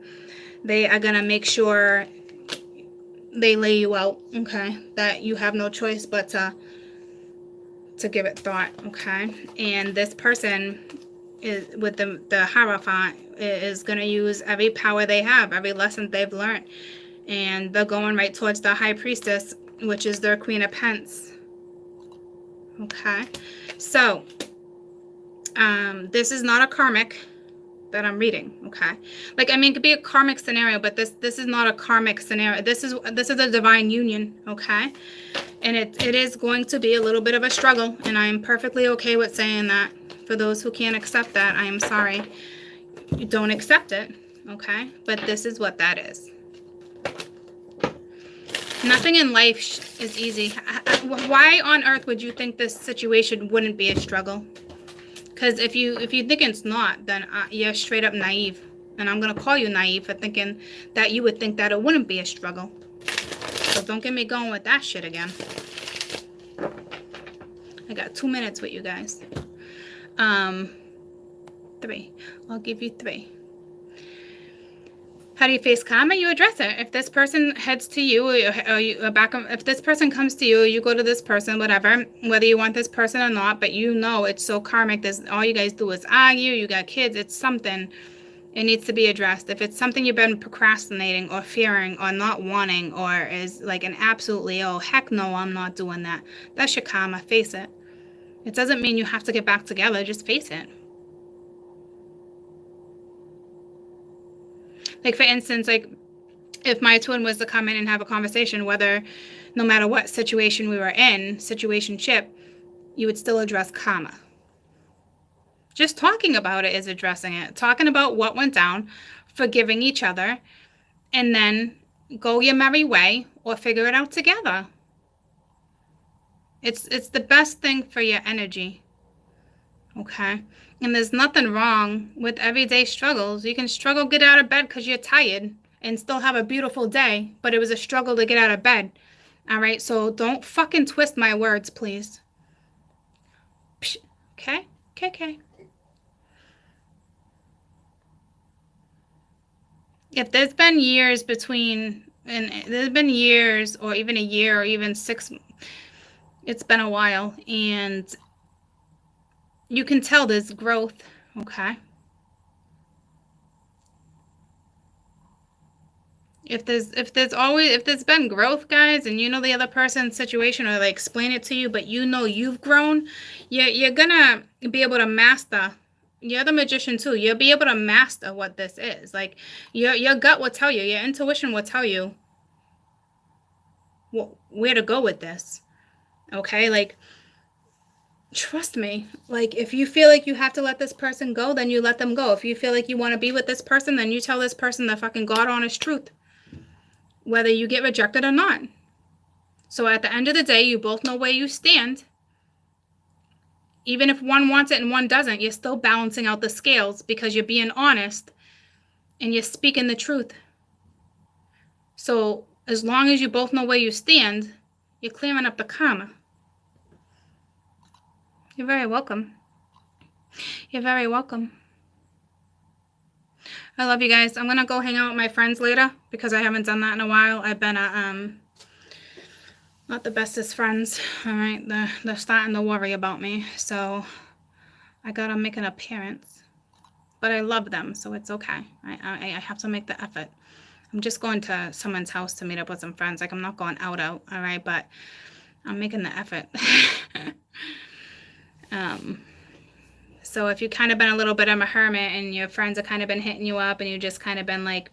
they are going to make sure they lay you out, okay? That you have no choice but to give it thought, okay? And this person is with the Hierophant is going to use every power they have, every lesson they've learned. And they're going right towards the High Priestess, which is their Queen of Pence. Okay. So, this is not a karmic that I'm reading. Okay. Like, I mean, it could be a karmic scenario, but this is not a karmic scenario. This is a divine union. Okay. And it is going to be a little bit of a struggle. And I am perfectly okay with saying that. For those who can't accept that, I am sorry. You don't accept it. Okay. But this is what that is. Nothing in life is easy. Why on earth would you think this situation wouldn't be a struggle? Because if you think it's not, then you're straight up naive. And I'm going to call you naive for thinking that you would think that it wouldn't be a struggle. So don't get me going with that shit again. I got 2 minutes with you guys. 3. I'll give you 3. How do you face karma? You address it. If this person heads to you, or you back, if this person comes to you, you go to this person, whatever, whether you want this person or not, but you know it's so karmic. All you guys do is argue. You got kids. It's something. It needs to be addressed. If it's something you've been procrastinating or fearing or not wanting, or is like an absolutely, oh, heck no, I'm not doing that. That's your karma. Face it. It doesn't mean you have to get back together. Just face it. Like, for instance, like if my twin was to come in and have a conversation, whether no matter what situation we were in, situationship, you would still address karma. Just talking about it is addressing it. Talking about what went down, forgiving each other, and then go your merry way or figure it out together. It's the best thing for your energy. okay? And there's nothing wrong with everyday struggles. You can struggle, get out of bed because you're tired and still have a beautiful day, but it was a struggle to get out of bed. All right, so don't fucking twist my words, please. Okay? Okay. If there's been years between, and there's been years or even a year or even 6, it's been a while, and you can tell there's growth, okay? If there's been growth, guys, and you know the other person's situation, or they explain it to you, but you know you've grown, you're gonna be able to master. You're the magician too. You'll be able to master what this is. Like your gut will tell you, your intuition will tell you where to go with this. Okay, like trust me. Like if you feel like you have to let this person go, then you let them go. If you feel like you want to be with this person, then you tell this person the fucking God honest truth, whether you get rejected or not. So at the end of the day, you both know where you stand. Even if one wants it and one doesn't, you're still balancing out the scales because you're being honest and you're speaking the truth. So as long as you both know where you stand, you're clearing up the karma. You're very welcome. You're very welcome. I love you guys. I'm going to go hang out with my friends later because I haven't done that in a while. I've been not the bestest friends. All right. They're starting to worry about me. So I got to make an appearance. But I love them, so it's okay. I have to make the effort. I'm just going to someone's house to meet up with some friends. Like, I'm not going out, all right? But I'm making the effort. So if you've kind of been a little bit of a hermit and your friends have kind of been hitting you up and you just kind of been like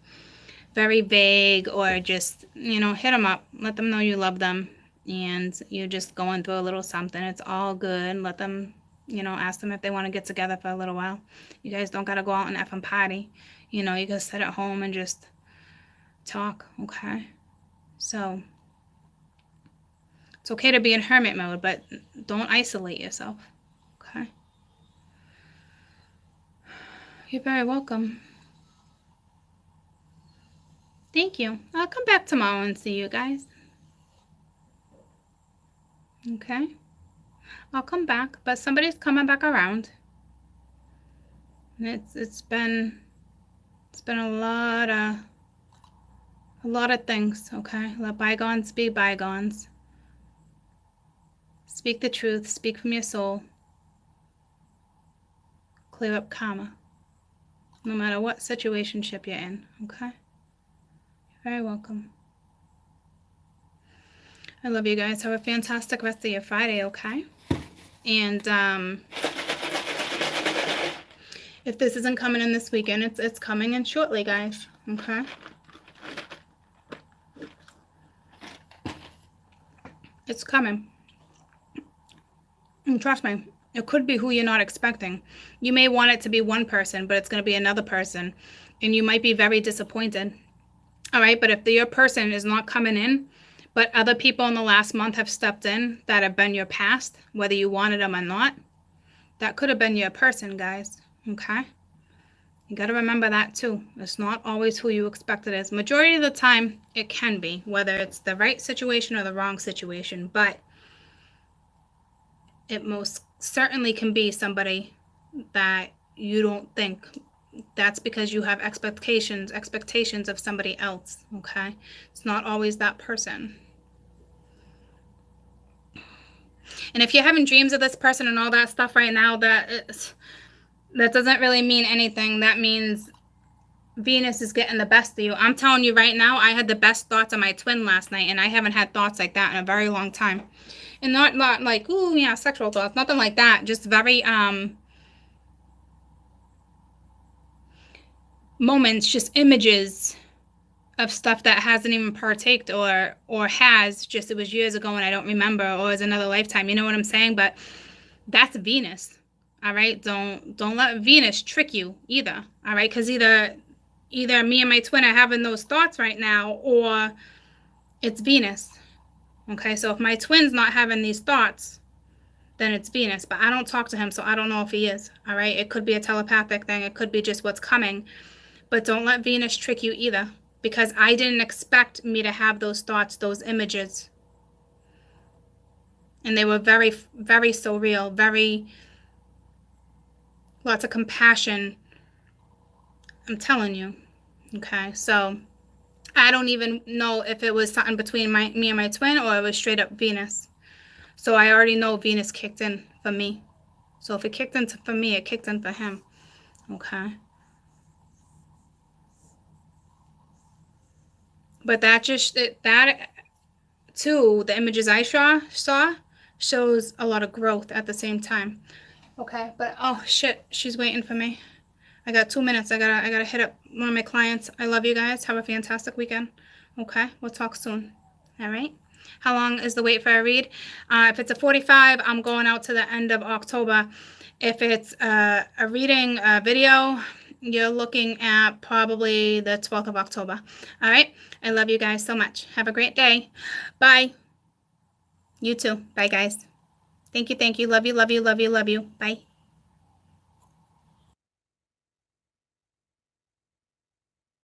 very vague, or just, you know, hit them up. Let them know you love them and you're just going through a little something. It's all good. Let them, you know, ask them if they want to get together for a little while. You guys don't got to go out and effing party. You know, you can sit at home and just talk, okay? So it's okay to be in hermit mode, but don't isolate yourself, okay? You're very welcome. Thank you. I'll come back tomorrow and see you guys. Okay? I'll come back, but somebody's coming back around. And it's been a lot of things, okay? Let bygones be bygones. Speak the truth, speak from your soul. Clear up karma. No matter what situationship you're in, okay? You're very welcome. I love you guys. Have a fantastic rest of your Friday, okay? And if this isn't coming in this weekend, it's coming in shortly, guys, okay? It's coming. And trust me, it could be who you're not expecting. You may want it to be one person, but it's going to be another person. And you might be very disappointed. All right, but if your person is not coming in, but other people in the last month have stepped in that have been your past, whether you wanted them or not, that could have been your person, guys. Okay? You got to remember that too. It's not always who you expect it is. Majority of the time, it can be, whether it's the right situation or the wrong situation, but it most certainly can be somebody that you don't think. That's because you have expectations of somebody else, okay? It's not always that person. And if you're having dreams of this person and all that stuff right now, that doesn't really mean anything. That means Venus is getting the best of you. I'm telling you right now, I had the best thoughts of my twin last night, and I haven't had thoughts like that in a very long time. And not like, ooh, yeah, sexual thoughts, nothing like that. Just very moments, just images of stuff that hasn't even partaked or has, just it was years ago and I don't remember, or it's another lifetime. You know what I'm saying? But that's Venus. All right, don't let Venus trick you either. All right, because either me and my twin are having those thoughts right now, or it's Venus. Okay, so if my twin's not having these thoughts, then it's Venus. But I don't talk to him, so I don't know if he is. All right? It could be a telepathic thing. It could be just what's coming. But don't let Venus trick you either, because I didn't expect me to have those thoughts, those images. And they were very, very surreal, very, lots of compassion. I'm telling you. Okay, so I don't even know if it was something between me and my twin, or it was straight up Venus. So I already know Venus kicked in for me. So if it kicked in for me, it kicked in for him. Okay. But that just, that too, the images I saw shows a lot of growth at the same time. Okay, but oh shit, she's waiting for me. I got 2 minutes. I gotta hit up one of my clients. I love you guys. Have a fantastic weekend. Okay, we'll talk soon. All right. How long is the wait for a read? If it's a 45, I'm going out to the end of October. If it's a reading video, you're looking at probably the 12th of October. All right. I love you guys so much. Have a great day. Bye. You too. Bye, guys. Thank you. Thank you. Love you. Love you. Love you. Love you. Bye.